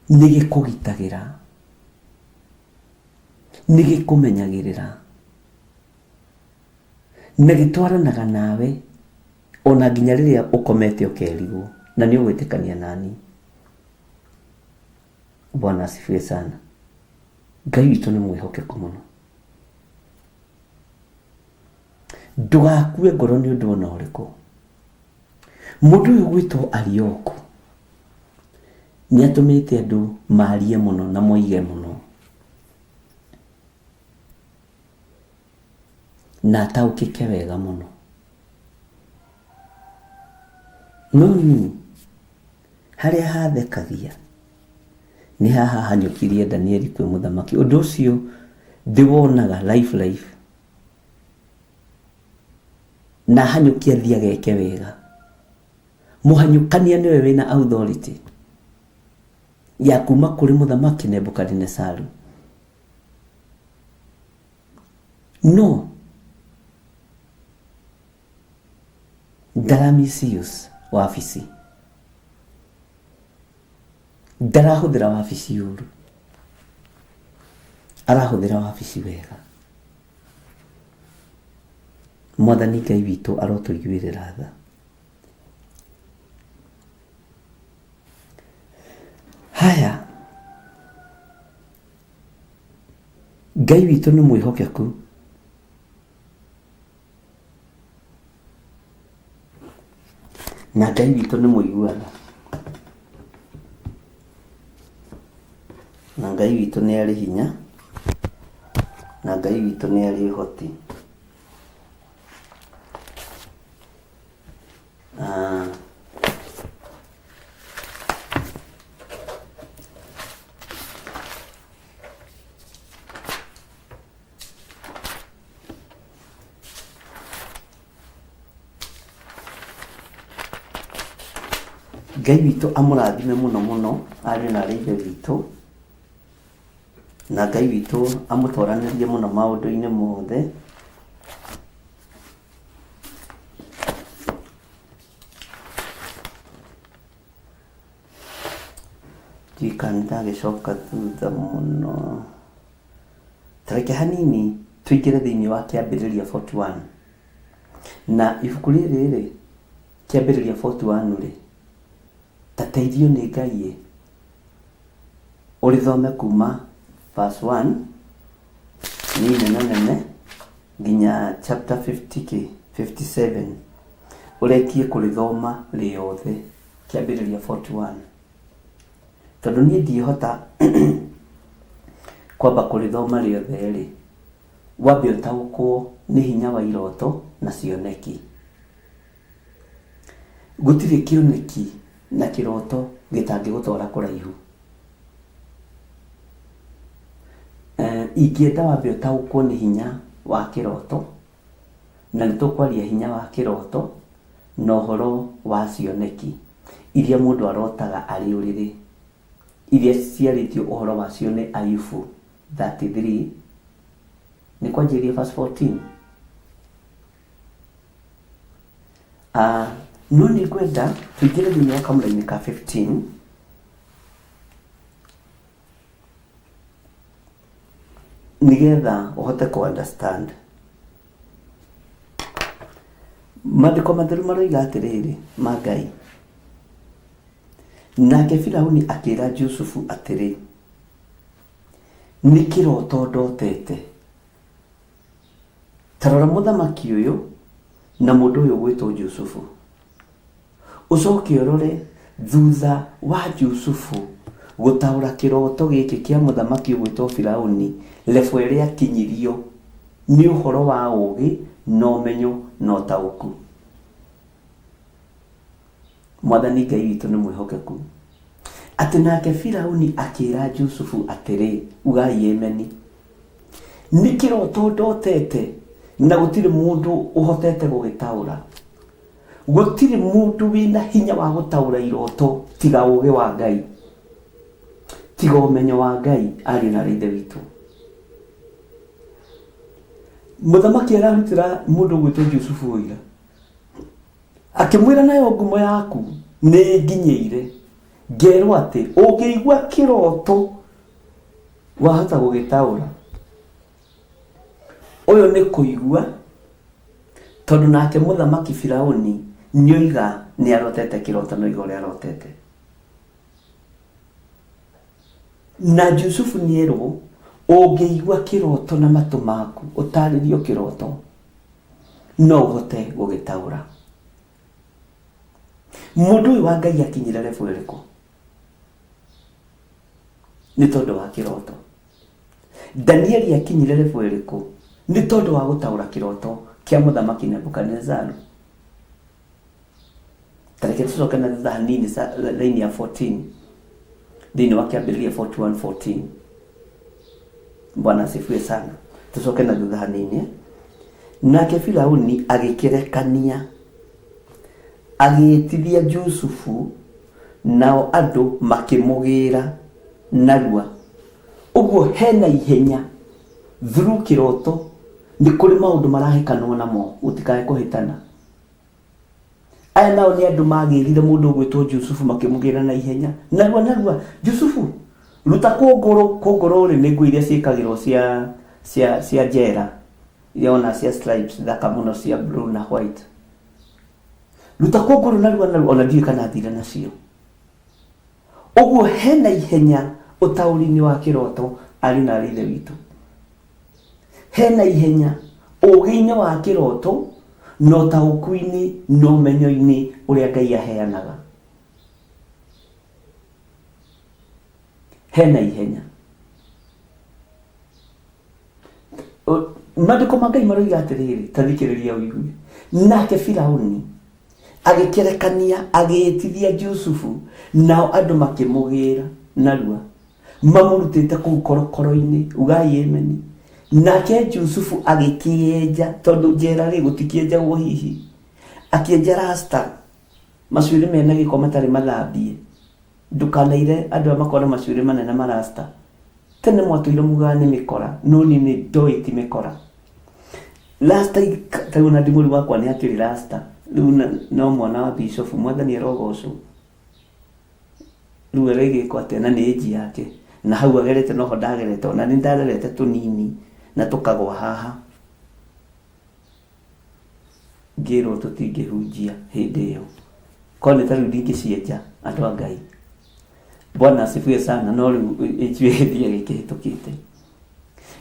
nĩ gĩkũgitagĩra, nĩ gĩkũmenyagĩrĩra, na gĩtwaranaga nawe ona nginya rĩrĩa ũkomete ũkerigwo, na nĩ ũgwĩtĩkania nani. Bwana asifiwe sana. Ngai witũ nĩ mwĩhokeku mũno. Ndugakue ngoro nĩ ũndũ ona ũrĩkũ. Mũndũ ũyũ gwĩtwo Arioku nĩ atũmĩte andũ marie mũno na moige mũno, na ataũkĩke wega mũno. No ni harĩa hathekagia nĩ haha hanyũkirie Danieli kwĩ mũthamaki. Ũndũ ũcio ndĩwonaga life na hanyũkia thia geke wega. Mũhanyũkania nĩwe wĩna authority ya kuma kũrĩ mũthamaki Nebukadnezaru. No ndaramisius wabici, ndarahũthĩra wabici ũru, arahũthĩra wabici wega. Mwathani Ngai witũ arotũiguĩrĩra tha. Haya, Ngai witũ nĩ mwĩhokeku, na Ngai witũ nĩ mũiguana, na Ngai witũ nĩ arĩ hinya, na Ngai witũ nĩ arĩ ũhoti. Ngai witũ amũrathime mũno mũno ariũ na aarĩ a Ithe witũ, na Ngai witũ amũtwaranĩrie mũno maũndũ-inĩ mothe. Ndagĩcoka thutha mũno, tareke hanini tũingĩre thĩinĩ wa Kĩambĩrĩria 41, na ibuku rĩrĩ Kĩambĩrĩria 41 rĩ, tateithio nĩ Ngai ũrĩthome kuma verse 1 ni nene nginya chapter 57 ũrekie kũrĩthoma rĩothe Kĩambĩrĩria 41, tondũ niĩ ndiĩhota kwamba kũrĩthoma rĩothe rĩ, wambe ũtaũkwo nĩ hinya wa iroto na cioneki. Gũtirĩ kĩoneki na kĩroto gĩtangĩgũtwara kũraihu. Ingĩenda wambe ũtaũkwo nĩ hinya wa kĩroto, na nĩtũkwaria hinya wa kĩroto na ũhoro wa cioneki iria mũndũ arotaga arĩ ũrĩrĩ, iria ciarĩtio ũhoro wacio nĩ Ayubu 33 nĩ kwanjĩrĩria verse 14. No nĩ ngwenda tũingĩre thĩinĩ wa kamũra-inĩ ka 15 nĩgetha ũhote ku understand. Maandĩko matheru maroiga atĩrĩrĩ ma Ngai, nake Firaũni akĩĩra Jusufu atĩrĩ, nĩ kĩroto ndotete. Tarora mũthamaki ũyũ na mũndũ ũyũ gwĩtwo Jusufu. Ũcoke ũrore thutha wa Jusufu gutaura kiroto giki kia muthamaki gwitwo Firauni level ĩrĩa akinyirio nĩ ũhoro wa ũgĩ na ũmenyo na ũtaũku. Mwathani Ngai witũ nĩ mwĩhokeku atĩ nake Firauni akĩra Jusufu atĩrĩ, ugai ameni, nĩ kĩroto ndotete na gũtirĩ mũndũ ũhotete gũgĩtaũra. Gũtirĩ mũndũ wĩna hinya wa gũtaũra iroto tiga ũgĩ wa Ngai, tiga ũmenyo wa Ngai. Ariũ na ithe witũ, mũthamaki ararutĩra mũndũ gwĩtwo Jusufu ũira, akĩmwĩra nayo ngumo yaku nĩ nginyĩire, ngerwo atĩ ũngĩigua kĩroto wahota gũgĩtaũra. Ũyũ nĩ kũigua tondũ nake mũthamaki Firauni nĩoiga nĩ arotete kĩroto na oiga ũrĩa arotete. Na Jusufu nĩerwo ũngĩigua kĩroto na matũ maku ũtarĩrio kĩroto no ũhote gũgĩtaũra. Mũndũ ũyũ wa Ngai akinyire level ĩrĩkũ? Nĩ tondũ wa kĩroto. Danieli akinyire level ĩrĩkũ? Nĩ tondũ wa gũtaũra kĩroto kia mũthamaki Nebukadnezaru. Tareke tucoke na thutha hanini laini ya 14 thĩinĩ wa Kĩambĩrĩria 41:14. Bwana asifiwe sana. Tucoke na thutha hanini. Nake Firauni agĩkĩrekania, agĩtithia Jusufu, nao andũ makĩmũgĩra narua. Ũguo hena ihenya through kĩroto. Nĩ kũrĩ maũndũ marahekanwo namo, gũtikae kũhĩtana. Aya nao nĩ andũ magĩrire mũndũ gwĩtwo Jusufu makĩmũgĩra na ihenya narua. Jusufu, ruta kũngũrũ nĩ nguo iria ciĩkagĩrwo cia njera, iona cia stripes thaka mũno cia blue na white. Ruta kũngũrũ narua, ona ndiũĩ kana thire nacio. Ũguo hena ihenya ũtaũri-inĩ wa kĩroto, arĩ na ithe witũ. Hena ihenya ũgĩ-inĩ wa kĩroto na ũtaũku-inĩ na ũmenyo-inĩ ũrĩa Ngai aheanaga. Hena ihenya. Maandĩko ma Ngai maroiga atĩrĩrĩ, ta thikĩrĩria ũigue. Nake Firauni agĩkĩrekania, agĩtithia Jusufu, nao andũ makĩmũgĩra narua, mamũrutĩte kũu korokoro-inĩ. Ugai ameni. Nake Jusufu agĩkĩenja, tondũ njera rĩ gũtikĩenjagwo hihi, akĩenja rasta, macuĩrĩ mena gĩko matarĩ mathambie. Ndũkanaire andũ a makona macuĩrĩ manene marasta. Tene mwatũire mugaga nĩ mĩkora, no niĩ nĩ ndoĩ ti mĩkora. Rasta ta ona ndimũri wakwa nĩ akĩrĩ rasta. Rĩu no mwana wa Bishop Mwathani arogocwo. Rĩu aragĩkwo atĩ na nĩ ĩnji yake, na hau agerete noho ndagerete, ona nĩ ndarerete tũnini na tũkagwa haha. Ngĩrwo tũtingĩhunjia hĩndĩ ĩyo, korwo nĩ ta rĩu ndingĩcienja andũ a Ngai. Bwana asifiwe sana. No rĩu ĩnjuĩrĩria gĩkĩhĩtũkĩte.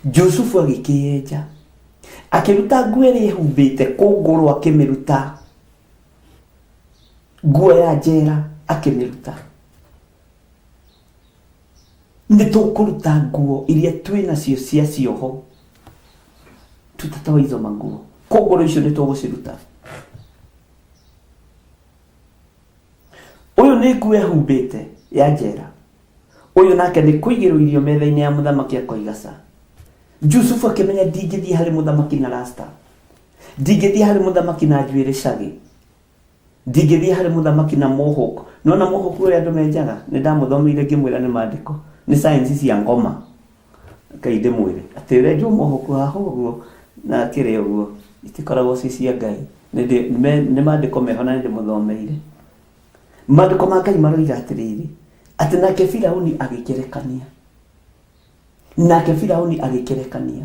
Jusufu agĩkĩenja, akĩruta nguo ĩrĩa ehumbĩte kũngũrũ, akĩmĩruta nguo ya njera, akĩmĩruta. Nĩ tũkũruta nguo iria twĩ nacio cia cioho, tutatoa hizo manguo. Kũngũrũ icio nĩ tũgũciruta. Ũyũ nĩ nguo ehumbĩte ya njera. Ũyũ nake nĩ kũigĩrwo irio metha-inĩ ya mũthamaki akoigaca. Jusufu akĩmenya ndingĩthiĩ harĩ mũthamaki na rasta, ndingĩthiĩ harĩ mũthamaki na njuĩrĩ cagi, ndingĩthiĩ harĩ mũthamaki na mohawk. Nona mohawk ũrĩa andũ menjaga, nĩ ndamũthomeire ngĩmwĩra nĩ maandĩko, nĩ science cia ngoma. Ngai ndĩmwĩre atĩ ũrenjwo mohawk haha ũguo na kĩrĩa ũguo, itikoragwo ci cia Ngai. Nĩ maandĩko meho na nĩ ndĩmũthomeire. Maandĩko ma Ngai maroiga atĩrĩrĩ, atĩ nake Firauni agĩkĩrekania, nake Firauni agĩkĩrekania,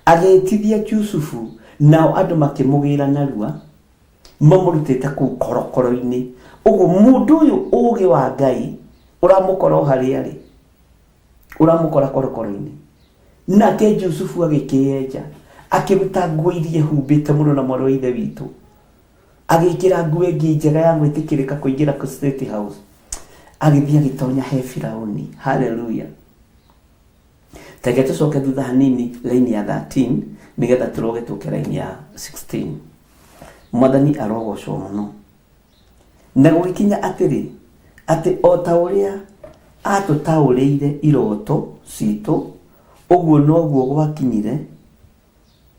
agĩtithia Jusufu, nao andũ makĩmũgĩra narua, mamũrutĩte kũu korokoro-inĩ. Ũguo mũndũ ũyũ ũgĩ wa Ngai ũramũkora o harĩa arĩ, ũramũkora korokoro-inĩ. Nake Jusufu agĩkĩenja, akĩruta nguo iria ehumbĩte mũno na mwarĩ wa ithe witũ, agĩkĩra nguo ĩngĩ njega ya gwĩtĩkĩrĩka kũingĩra State House, agithia gitonya he Firauni. Haleluya. Teke tucoke thutha hanini laini ya 13 nigetha turoge tuke laini ya 16. Mwathani arogocwo muno. Na gukinya atiri ati o ta uria atutauriire iroto citu uguo noguo gwakinyire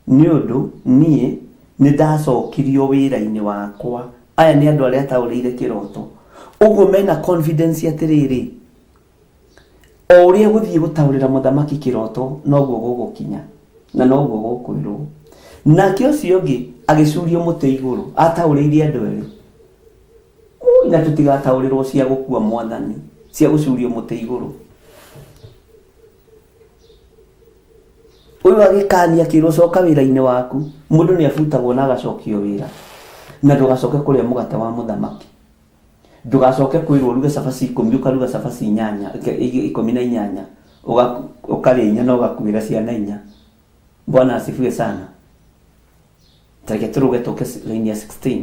ni undu nie ni ndacokirio wira-ini wakwa. Aya ni andu aria tauriire kiroto. Uguo mena confidence atiriri o uria guthie gutaurira muthamaki kiroto noguo gugukinya na noguo gukwirwo. Nake ucio ungi agicurio muti iguru atauriire andu eri na tutigataurirwo cia gukua Mwathani, cia gucurio muti iguru. Uyu agikania kiro coka wira-ini waku, mundu ni afutagwo na agacokio wira. Na ndugacoke kuria mugate wa muthamaki, ndugacoke kwirwo ruga cabaci 10 ukaruga cabaci 18 ukaria 4 na ugakuira ciana 4. Bwana asifiwe sana. Tareke turuge tuke laini ya 16.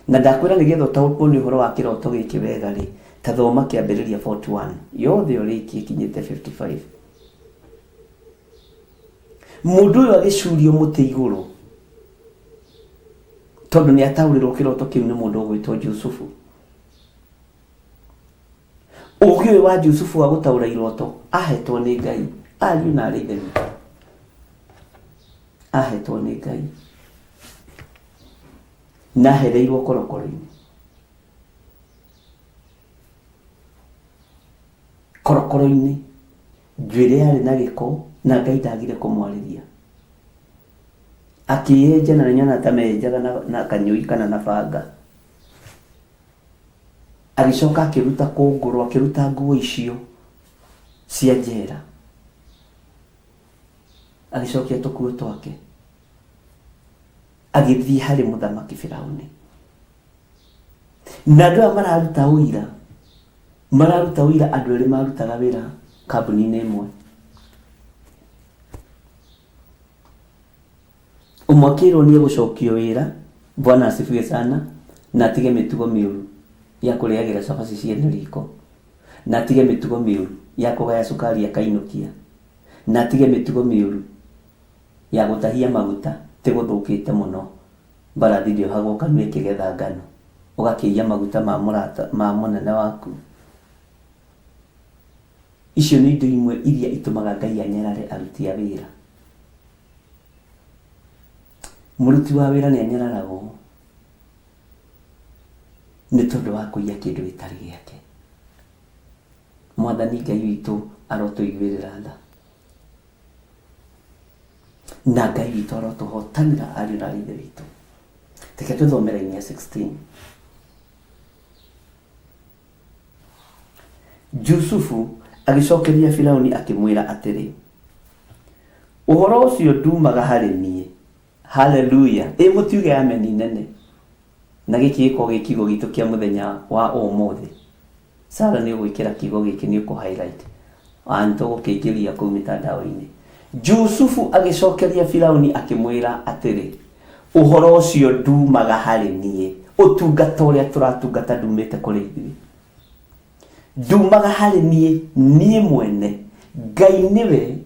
Na ndakwira nigetha utaũkwo ni uhoro wa kiroto giki wega ri ta thoma kiambiriria 41 yothe uriki kinyite 55. Mundu uyu agicurio muti iguru tondu ni ataurirwo kiroto kiu ni mundu ugwitwo Jusufu. Ugi uyu wa Jusufu wa gutaura iroto ahetwo ni Ngai. Ariu na arithe ahetwo ni Ngai na hereirwo korokoro-ini. Korokoro-ini njuire yari na giko na Ngai ndagire kumwariria. Akienja na nyana tamejaga na kanyui kana na banga. Agicoka akiruta kunguru, akiruta nguo icio cia njera. Agicokia tukuo twake agithii hari muthamaki Firauni. Na andu aya mararuta uira andu eri marutaga wira kambuni-ini imwe. Umwe akirwo ni egucokio wira, Bwana asifiwe sana, na atige mitugo miuru ya kuriagira cabaci ciene riko, na atige mitugo miuru ya kugaya cukari akainukia, na atige mitugo miuru ya gutahia maguta tiguthukite muno. Mbarathi ndio hagoka nwe kigetha ngano ugakiia maguta ma munene waku. Icio ni indo imwe iria itumaga Ngai anyarare aruti a wira. Muruti wa wira ni anyararagwo ni tondu wa kuiya kindu gitari giake. Mwathani Ngai witu arotuiguirira tha, na Ngai witu arotuhotanira ariu na arithe witu. Teke tuthomere laini ya 16. Jusufu agicokeria Firauni akimwira atiri, uhoro ucio ndumaga hari nie. Haleluya. Mutiuge ameni nene. Na giki giko gikigo gitu kia muthenya wa umuthi. Sara ni gwikira kigo giki ni ku highlight. Anto gukigiria ku mitandao-ini. Jusufu agicokeria Firauni akimwira atiri, uhoro ucio ndumaga hari nie. Utungata uria turatungata ndumite kuri ithuĩ. Ndumaga hari nie mwene. Ngai niwe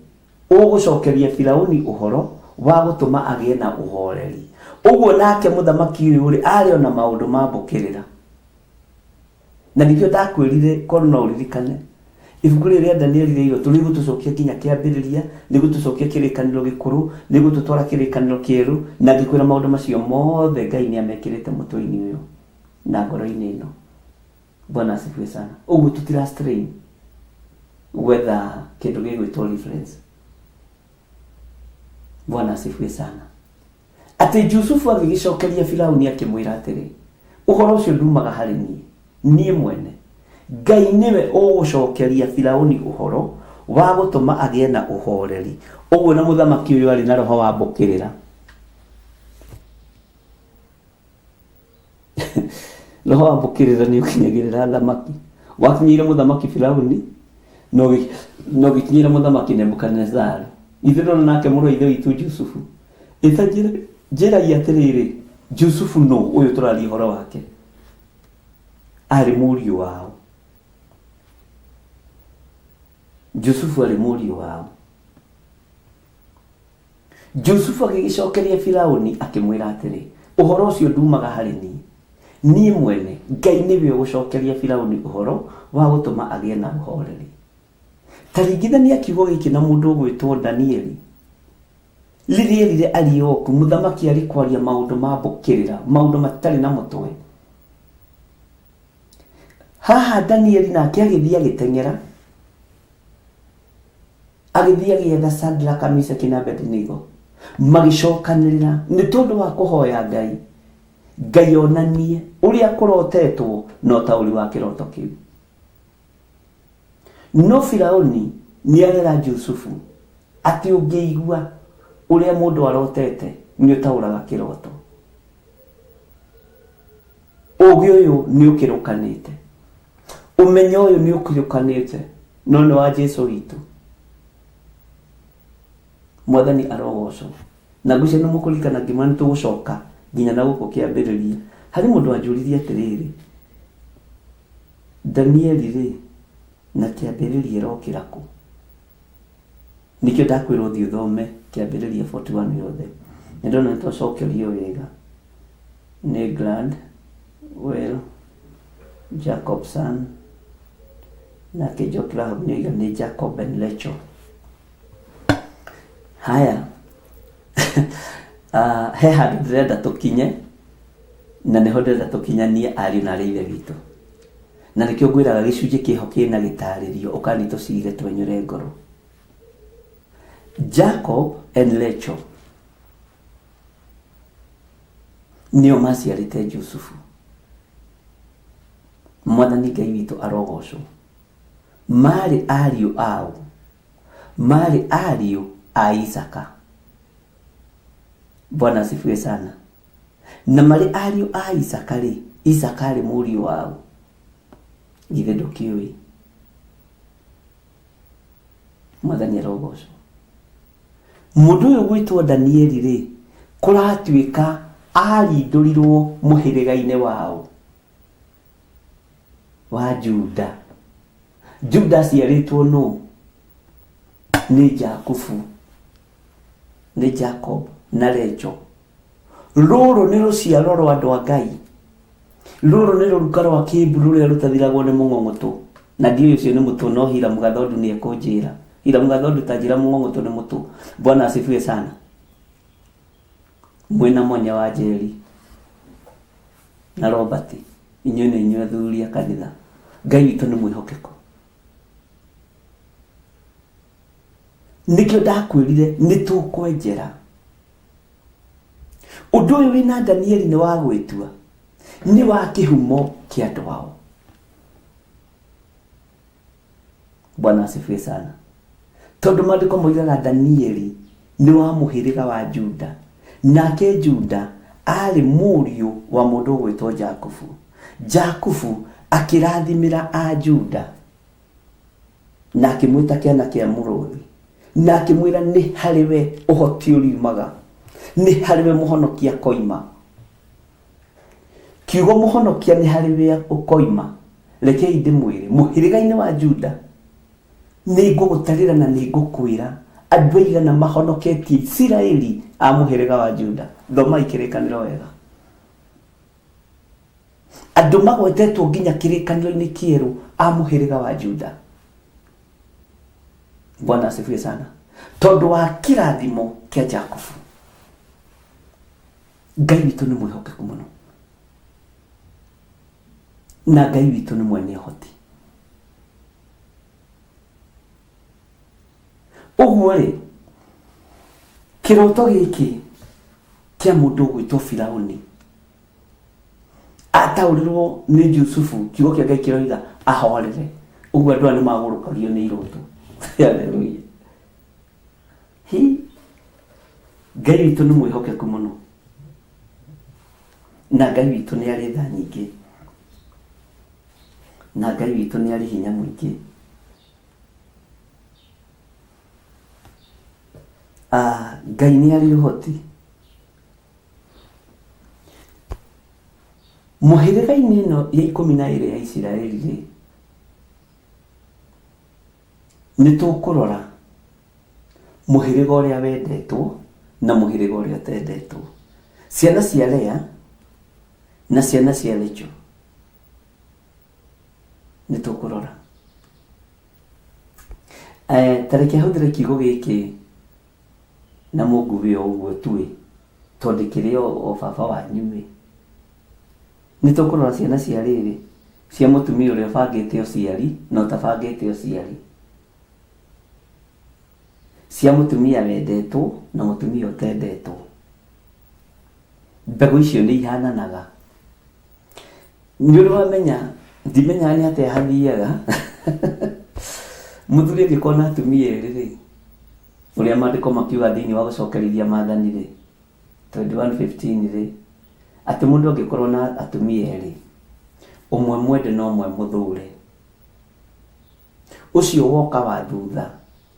ugucokeria Firauni uhoro wa gutuma agie na uhoreri. Uguo nake muthamaki uri ari ona maundu mambukirira. Na nikio ndakwirire korona uririkane ibuku riria Danieli riiro turi gutucokia kinya kiambiriria, ni gutucokia kirikaniro gikuru, ni gututwara kirikaniro kieru, na ngikwira maundu macio mothe Ngai ni amekirite mutwe-ini uyu na ngoro-ini ino. Bwana asifiwe sana. Uguo tutira strain whether kindu gigwitwo reference. Bwana asifiwe sana. Ati Jusufu agicokeria Firauni akimwira atiri, uhoro ucio ndumaga hari nie mwene. Ngai niwe ugucokeria Firauni uhoro wa gutuma agie na uhoreri. Uguo na muthamaki uyu ari na roho wa mbukirira. Roho wa mbukirira ni ukinyagirira thamaki. Wakinyire muthamaki Firauni no gikinyira muthamaki Nebukadnezar. Ithiro nake muro ithe witu Jusufu. Njira ya atiriri Jusufu no uyu turari horo wake. arĩ mũriũ wao. Jusufu arĩ mũriũ wao. Jusufu agĩgĩcokeria Firaũni akĩmwĩra atĩrĩ, ũhoro ũcio ndumaga harĩ niĩ mwene, Ngai nĩwe ũgũcokeria Firaũni ũhoro wa gũtũma agĩe na ũhoreri. Ta ringithania kiugo gĩkĩ na mũndũ ũgwĩtwo Danieli. Rĩrĩa erire Arioku, mũthamaki arĩ kwaria maũndũ ma mbũkĩrĩra, maũndũ matarĩ na mũtwe. Haha Danieli nake agĩthiĩ agĩteng'era, agĩthiĩ agĩetha Shadraka, Meshaki na Abedinego, magĩcokanĩrĩra nĩ tondũ wa kũhoya Ngai. Ngai onanie ũrĩa kũrotetwo na ũtaũri wa kĩroto kĩu. No Firaũni nĩarera Jusufu atĩ ũngĩigua ũrĩa mũndũ arotete nĩ ũtaũraga kĩroto. Ũgĩ ũyũ nĩ ũkĩrũkanĩte, ũmenyo ũyũ nĩ ũkĩrũkanĩte, no nĩ wa Jesũ witũ. Mwathani arogocwo. Na ngwĩciria nĩ mũkũririkana ngĩmwĩra nĩ tũgũcoka nginya na gũkũ kĩambĩrĩria. Harĩ mũndũ wanjũririe atĩrĩrĩ, Danieli rĩ, na kĩambĩrĩria ĩrokĩra kũ? Nĩkĩo ndakwĩrwo ũthiĩ ũthome kĩambĩrĩria 41 yothe. Nĩ ndona nĩ twacokerio wega. Nĩ Gladwell, Jacobson, nake njokera hau nĩoiga nĩ Jacob and Rachel. Haya. He handũ ndĩrenda tũkinye, na nĩho ndĩrenda tũkinyanie ariũ na aarĩ a Ithe witũ. Na nĩkĩo ngwĩraga gĩcunjĩ kĩho kĩna gĩtarĩrio, ũkani tũcige twenyũre ngoro. Jacob and Rachel nĩo maciarĩte Jusufu. Mwathani Ngai witũ arogocwo. Marĩ ariũ ao, marĩ ariũ a Isaka. Bwana asifiwe sana. Na marĩ ariũ a Isaka rĩ, Isaka arĩ mũriũ wao. Githĩ ndũkĩũĩ? Mwathani arogocwo. Mũndũ ũyũ gwĩtwo Danieli rĩ, kũratuĩka arindũrirwo mũhĩrĩga-inĩ wao wa Juda. Juda aciarĩtwo nũ? Nĩ Jakubu, nĩ Jacob na Rachel. Rũrũ nĩ rũciaro rwa andũ a Ngai. Rũrũ nĩ rũruka rwa Kĩhiburu rũrĩa rũtathiragwo nĩ mũng'ong'otũ. Na ndiũĩ ũcio nĩ mũtũ, no Hira Mũgathondu nĩ ekũnjĩra. Hira Mũgathondu tanjĩra mũng'ong'otũ nĩ mũtũ. Bwana asifiwe sana. Mwena Mwanya wa Njeri na Robert, inyuĩ nĩ inyuĩ athuri a kanitha. Ngai witũ nĩ mwĩhokeku. Nĩkĩo ndakwĩrire nĩ tũkwenjera. Ũndũ ũyũ wĩna Danieli nĩ wa gwĩtua, nĩ wa kĩhumo kĩa andũ ao. Bwana asifiwe sana. Tondũ maandĩko moigaga Danieli nĩ wa mũhĩrĩga wa Juda, nake Juda arĩ mũriũ wa mũndũ ũgwĩtwo Jakubu. Jakubu akĩrathimĩra a Juda na akĩmwĩta kĩana kĩa mũrũthi, na akĩmwĩra nĩ harĩ we ũhoti ũriumaga, nĩ harĩ we mũhonokia koima. Kiugo mũhonokia nĩ harĩ we ũkoima. Rekei ndĩmwĩre, mũhĩrĩga-inĩ wa Juda nĩ ngũgũtarĩra na nĩ ngũkwĩra andũ aigana mahonoketie Isiraeli a mũhĩrĩga wa Juda. Thomai kĩrĩkanĩro wega. Andũ magwetetwo nginya kĩrĩkanĩro-inĩ kĩerũ a mũhĩrĩga wa Juda. Bwana asifiwe sana. Tondũ wa kĩrathimo kĩa Jakubu. Ngai witũ nĩ mwĩhokeku mũno. Na Ngai witũ nĩ mwene ũhoti. Ũguo rĩ, kĩroto gĩkĩ kĩa mũndũ ũgwĩtwo Firaũni ataũrirwo nĩ Jusufu, kiugo kĩa Ngai kĩroiga ahorere. Ũguo andũ nĩ magũrũkagio nĩ iroto. Haleluya. Ngai witũ nĩ mwĩhokeku mũno. Na Ngai witũ nĩ arĩ tha nyingĩ. Na Ngai witũ nĩ arĩ hinya mũingĩ. Ngai nĩ arĩ ũhoti. mũhĩrĩga-inĩ ĩno ya 12 ya Isiraeli rĩ, nĩ tũkũrora mũhĩrĩga ũrĩa wendetwo na mũhĩrĩga ũrĩa ũtendetwo, ciana cia Lea na ciana cia Rachel. Nĩ tũkũrora tareke hũthĩre kiugo gĩkĩ na mũnguhĩ o ũguo tuĩ, tondũ kĩrĩ o baba wanyu. Nĩ tũkũrora ciana cia rĩrĩ cia mũtumia ũrĩa ũbangĩte ũciari na ũtabangĩte ũciari, cia mũtumia wendetwo na mũtumia ũtendetwo. Mbegũ icio nĩ ihananaga. Nĩ ũrĩ wamenya, ndimenya nĩ atĩa hathiaga mũthuri angĩkorwo na atumia erĩ rĩ, ũrĩa maandĩko makiuga thĩinĩ wa gũcokerithia maathani rĩ 21:15 rĩ, atĩ mũndũ angĩkorwo na atumia erĩ, ũmwe mwende na ũmwe mũthũre, ũcio woka wa thutha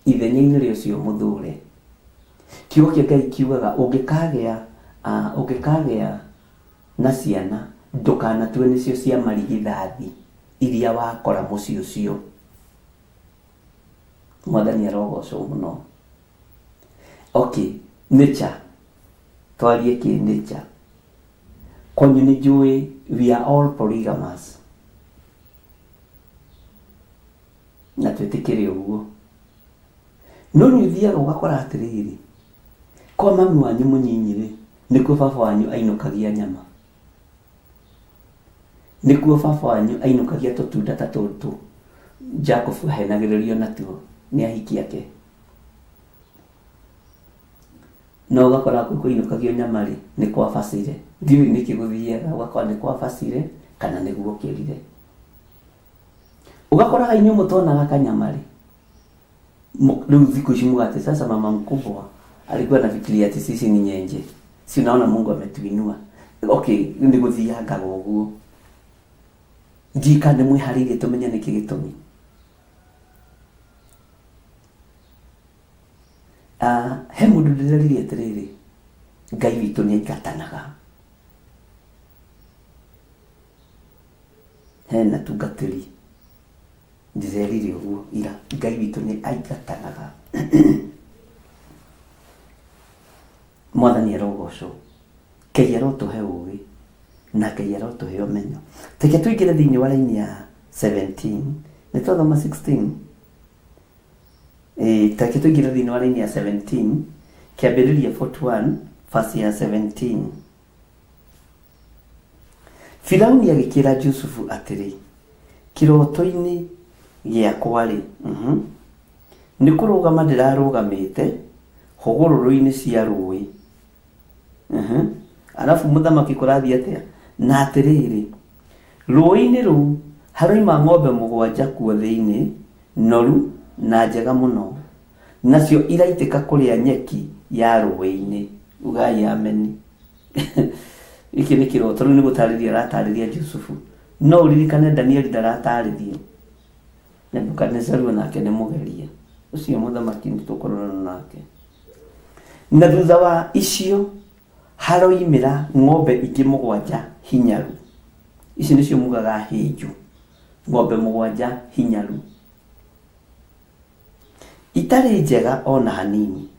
ithenya-inĩ rĩa ũcio mũthũre, kiugo kĩa Ngai kiugaga ũngĩkagĩa na ciana ndũkanatue nĩcio cia marigithathi iria wakora mũciĩ ũcio. Mwathani arogocwo mũno. Okay, nature, twarie kĩ nature. Kwanyu nĩ njũĩ we are all polygamous, na twĩtĩkĩre ũguo. No nĩ ũthiaga ũgakora atĩrĩrĩ, kwa mami wanyu mũnyinyi rĩ, nĩkuo baba wanyu ainũkagia nyama, nĩkuo baba wanyu ainũkagia tũtunda ta tũtũ Jacob ahenagĩrĩrio natuo nĩ ahiki ake. No ũgakora kũinũkagio nyama rĩ, nĩ kwa bacire. Ndiũĩ nĩkĩ gũthiaga ũgakora nĩ kwa bacire kana nĩguo kĩrire. Ũgakoraga inyuĩ mũtonaga kanyama rĩ, rĩu thikũ ici mugate sasa mama mkubwa alikuwa anafikiria ati sisi ni nyenje, si unaona Mungu ametuinua. Okay, nĩ gũthianga ũguo. Njika nĩ mwĩharĩirie tũmenye nĩkĩ gĩtũmi. He mũndũ ndĩreririe atĩrĩrĩ, Ngai witũ nĩ aingatanaga. Hena tungatĩri ndĩreririe ũguo ira, Ngai witũ nĩ aingatanaga. Mwathani arogocwo. Ngai arotũhe ũgĩ na Ngai arotũhe ũmenyo. Reke tũingĩre thĩinĩ wa raini ya 17, nĩ twathoma 16. Reke tũingĩre thĩinĩ wa raini ya 17 kĩambĩrĩria 41 verse ya 17. Firauni agĩkĩra Jusufu atĩrĩ, kĩroto-inĩ gĩakwa rĩ, nĩ kũrũgama ndĩrarũgamĩte hũgũrũrũ-inĩ cia rũĩ. Arabu mũthamaki kũrathiĩ atĩa? Na atĩrĩrĩ, rũĩ-inĩ rũu haroima ng'ombe 7 kuo thĩinĩ, noru na njega mũno, nacio iraitĩka kũrĩa nyeki ya rũĩ-inĩ. Ugai ameni. Iki nĩ kĩroto, rĩu nĩ gũtarĩria aratarĩria Jusufu. No ũririkane Danieli ndaratarĩrio. Nebukadnezaru onake nĩ mũgeria. Ũcio mũthamaki nĩ tũkũrorana nake. Na thutha wa icio haroimĩra ng'ombe ingĩ 7 hinyaru. Ici nĩcio mugaga hĩnju. Ng'ombe 7 hinyaru, itarĩ njega ona hanini,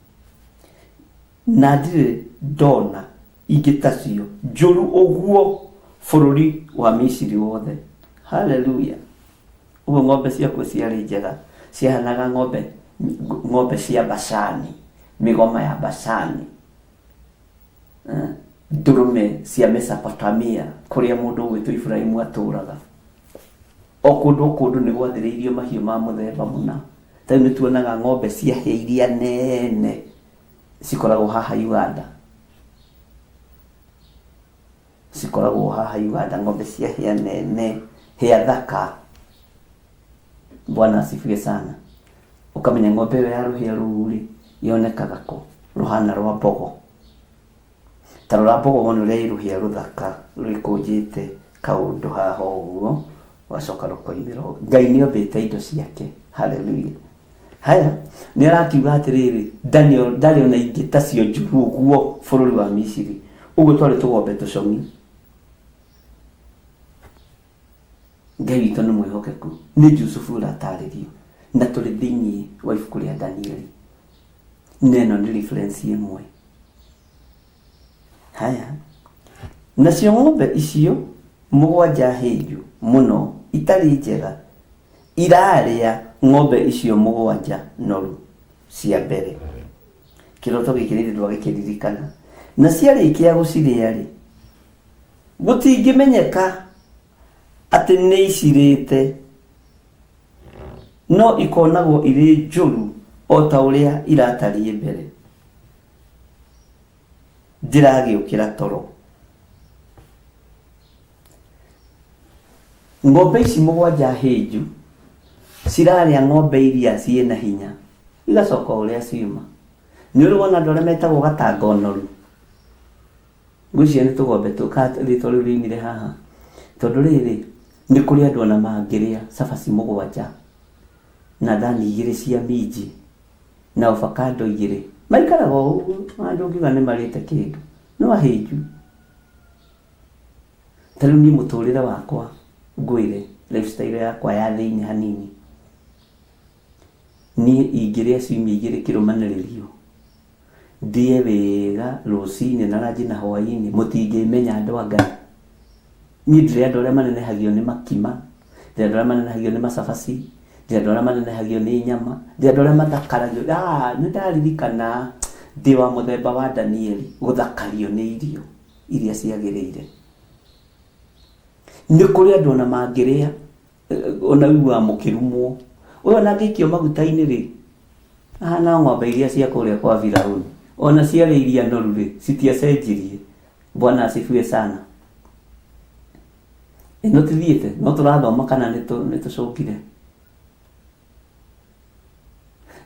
na ndirĩ ndona ingĩ tacio njũru ũguo bũrũri wa Misiri wothe. Haleluya. Ũguo ng'ombe ciakuo ciarĩ njega, ciahanaga ng'ombe cia Bashani, mĩgoma ya Bashani, ndũrũme cia Mesopotamia kũrĩa mũndũ ũgwĩtwo Ibrahimu atũraga. O kũndũ nĩ gwathĩrĩirio mahiũ ma mũthemba mũna. Tarĩu nĩ tuonaga ng'ombe cia hĩa iria nene cikoragwo haha Uganda. Cikoragwo haha Uganda, ng'ombe cia hĩa nene, hĩa thaka. Bwana asifiwe sana. Ukamenya ng'ombe ĩyo ya rũhĩa rũu rĩ, yonekaga kũ? Ruhana rwa mbogo. Tarora mbogo wone ũrĩa rũhĩa rũthaka rũikũnjĩte kaũndũ haha ũguo, wacoka rũkoimĩra. Ngai nĩ ombĩte indo ciake. Haleluya. Haya, nĩ arakiuga atĩrĩrĩ, Daniel ndarĩ ona ingĩ tacio njũru ũguo bũrũri wa Misiri. Ũguo twarĩ tũgombe tũcong'i. Ngai witũ nĩ mwĩhokeku, nĩ Jusufu ũratarĩrio na tũrĩ thĩinĩ wa ibuku rĩa Danieli. Neno nĩ reference ĩmwe. Haya, nacio ng'ombe icio mũgwanja hĩnju mũno itarĩ njega irarĩa ng'ombe icio mũgwanja noru cia mbere. Kĩroto gĩkĩ rĩrĩ ndwagĩkĩririkana. Na ciarĩkia gũcirĩa rĩ, gũtingĩmenyeka atĩ nĩ icirĩte, no ikonagwo irĩ njũru o ta ũrĩa iratariĩ mbere. Ndiragĩũkĩra toro. Ng'ombe ici mũgwanja hĩnju cirarĩa ng'ombe iria ciĩna hinya, igacoka ũrĩa ciuma. Nĩ ũrĩ wona andũ arĩa metagwo gatanga noru? Ngwĩciria nĩ tũgombe rĩtwa rĩu rĩinire haha. Tondũ rĩrĩ, nĩ kũrĩ andũ ona mangĩrĩa cabaci mũgwanja na thani 2 cia minji na avocado 2, maikaraga ũguo, andũ ngiuga nĩ marĩte kĩndũ, no ahĩnju. Ta rĩu niĩ mũtũrĩre wakwa ngwĩre, lifestyle yakwa ya thĩinĩ hanini, niĩ ingĩrĩa ciumia 2 kĩrũmanĩrĩrio, ndĩe wega rũcinĩ na ranji na hwaĩ-inĩ, mũtingĩmenya andũ a Ngai. Niĩ ndĩrĩ andũ arĩa manenehagio nĩ makima, ndĩrĩ andũ arĩa manenehagio nĩ macabaci, ndĩrĩ andũ arĩa manenehagio nĩ nyama, ndĩrĩ andũ arĩa mathakaragio. Nĩ ndaririkana ndĩ wa mũthemba wa Danieli, gũthakario nĩ irio iria ciagĩrĩire. Nĩ kũrĩ andũ ona mangĩrĩa, ona uiguaga mũkĩrumwo. Ũyũ ona angĩikio maguta-inĩ rĩ, ahana ng'ombe iria cia kũrĩa kwa Firaũni, ona ciarĩ iria noru rĩ, citiacenjirie. Bwana asifiwe sana. Ĩno tithiĩte, no tũrathoma kana nĩ tũcokire.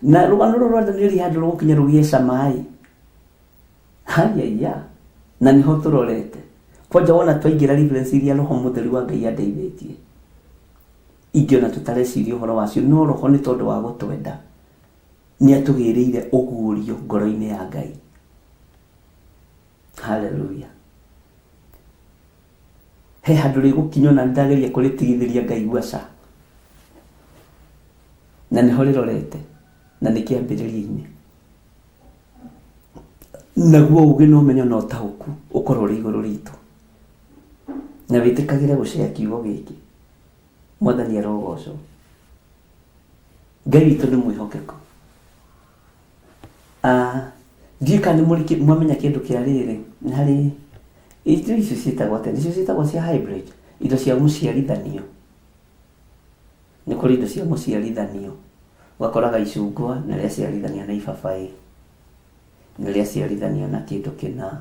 Na rũgano rũrũ rwa Danieli handũ rũgũkinya rũgĩe camaĩ. Haya, na nĩho tũrorete. Kwanja wona twaingĩra reference iria Roho Mũtheru wa Ngai andeithĩtie, ingĩona tũtareciria ũhoro wacio, no Roho nĩ tondũ wa gũtwenda nĩ atũgĩrĩire ũguũrio ngoro-inĩ ya Ngai. Hallelujah. He handũ rĩgũkinywo na ndageria kũrĩtigithĩria Ngai gwaca, na nĩho rĩrorete, na nĩ kĩambĩrĩria-inĩ. Naguo ũgĩ na ũmenyo na ũtaũku ũkorwo ũrĩ igũrũ ritũ, na wĩtĩkagĩre gũcea kiugo gĩkĩ. Mwathani arogocwo. Ngai witũ nĩ mwĩhokeku. Ndiĩ kana mwamenya kĩndũ kĩa rĩrĩ, nĩ harĩ indo icio ciĩtagwo atĩ, icio ciĩtagwo cia hybrid, indo cia mũciarithanio. Nĩ kũrĩ indo cia mũciarithanio, ũgakoraga icungwa na rĩa ciarithanio na ibabaĩ, na rĩa ciarithanio na kĩndũ kĩna.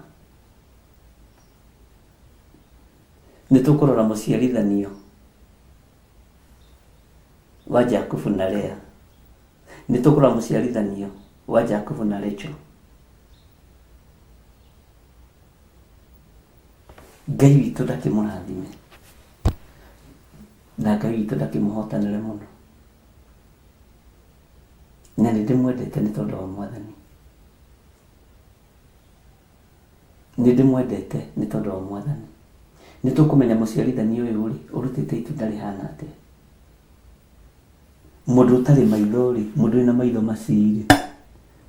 Nĩ tũkũrora mũciarithanio wa Jakubu na Lea, nĩ tũkũrora mũciarithanio wa Jakubu na Rachel. Ngai witũ ndakĩmũrathime, na Ngai witũ ndakĩmũhotanĩre mũno, na nĩ ndĩmwendete nĩ tondũ wa Mwathani. Nĩ ndĩmwendete nĩ tondũ wa Mwathani. Nĩ tũkũmenya mũciarithanio ũyũ rĩ, ũrutĩte itunda rĩhana atĩa. Mũndũ ũtarĩ maitho rĩ, mũndũ wĩna maitho maciri,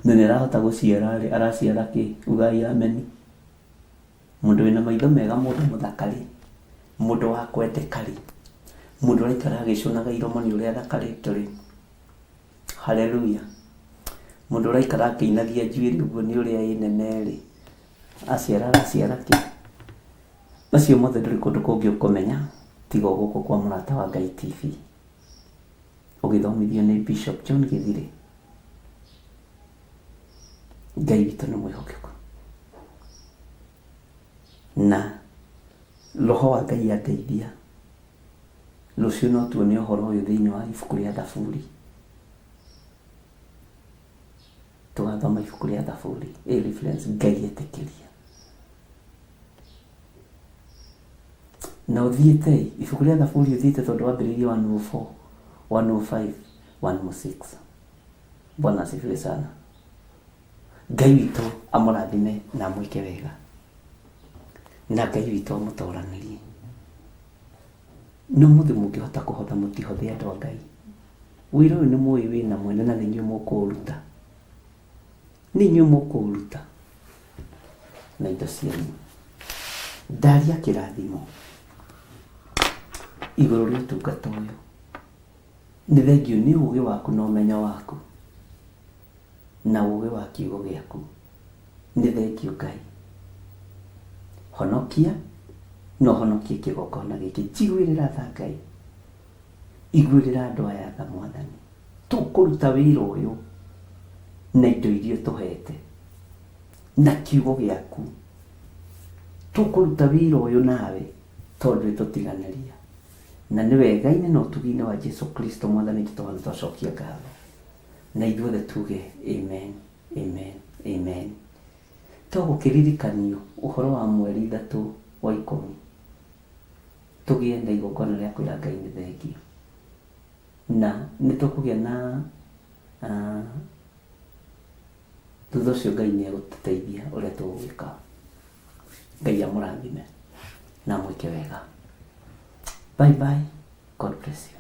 na nĩ arahota gũciara rĩ, araciara kĩ? Ugai ameni. Mũndũ wĩna maitho mega, mũndũ mũthakari, mũndũ wa kwendeka rĩ, mũndũ ũraikara agĩcũnaga iromo nĩ ũrĩa athakarĩte rĩ. Haleluya. Mũndũ ũraikara akĩinagia njuĩrĩ ũguo nĩ ũrĩa ĩ nene rĩ, aciara kĩ? Macio mothe ndũrĩ kũndũ kũngĩ ũkũmenya tiga gũkũ kwa Mũrata wa Ngai TV, ũgĩthomithio nĩ Bishop John Githire. Ngai witũ nĩ mwĩhokeku, na Roho wa Ngai andeithia, rũciũ no tuone ũhoro ũyũ thĩinĩ wa ibuku rĩa Thaburi. Tũgathoma ibuku rĩa Thaburi, reference Ngai etĩkĩria. Na ũthiĩte ibuku rĩa Thaburi, ũthiĩte tondũ wambĩrĩirie 104, 105, 106. Bwana asifiwe sana. Ngai witũ amũrathime na amwĩke wega, na Ngai witũ amũtoranĩrie. no mũthĩ mũngĩhota kũhotha mũtihothe andũ a Ngai. Wĩra ũyũ nĩ mũĩ wĩna mwene na nĩ inyuĩ mũkũũruta, nĩ inyuĩ mũkũũruta na indo cianyu. Ndaria kĩrathimo igũrũ rĩa ũtungata ũyũ, nĩ thengio nĩ ũũgĩ waku na ũmenyo waku na ũũgĩ wa kiugo gĩaku. Nĩ thengio Ngai. Honokia no honokie kĩgongona gĩkĩ, njiguĩrĩra tha Ngai, iguĩrĩra andũ aya tha Mwathani. Tũkũruta wĩra ũyũ na indo iria tũhete na kiugo gĩaku. Tũkũruta wĩra ũyũ nawe tondũ ĩtũtiganĩria, na nĩ wegaine na ũtugi-inĩ wa Jesu Kristo Mwathani witũ twana twacokia ngatho, na ithuothe tuge amen, amen, amen. Tũgũkĩririkanio ũhoro wa mweri 3 wa 10 tũgĩe na igongona rĩa kwĩra Ngai nĩ thengio, na nĩ tũkũgĩa na thutha ũcio Ngai nĩ egũtũteithia ũrĩa tũgũgĩka. Ngai amũrathime na mwĩke wega. Bye bye. God bless you.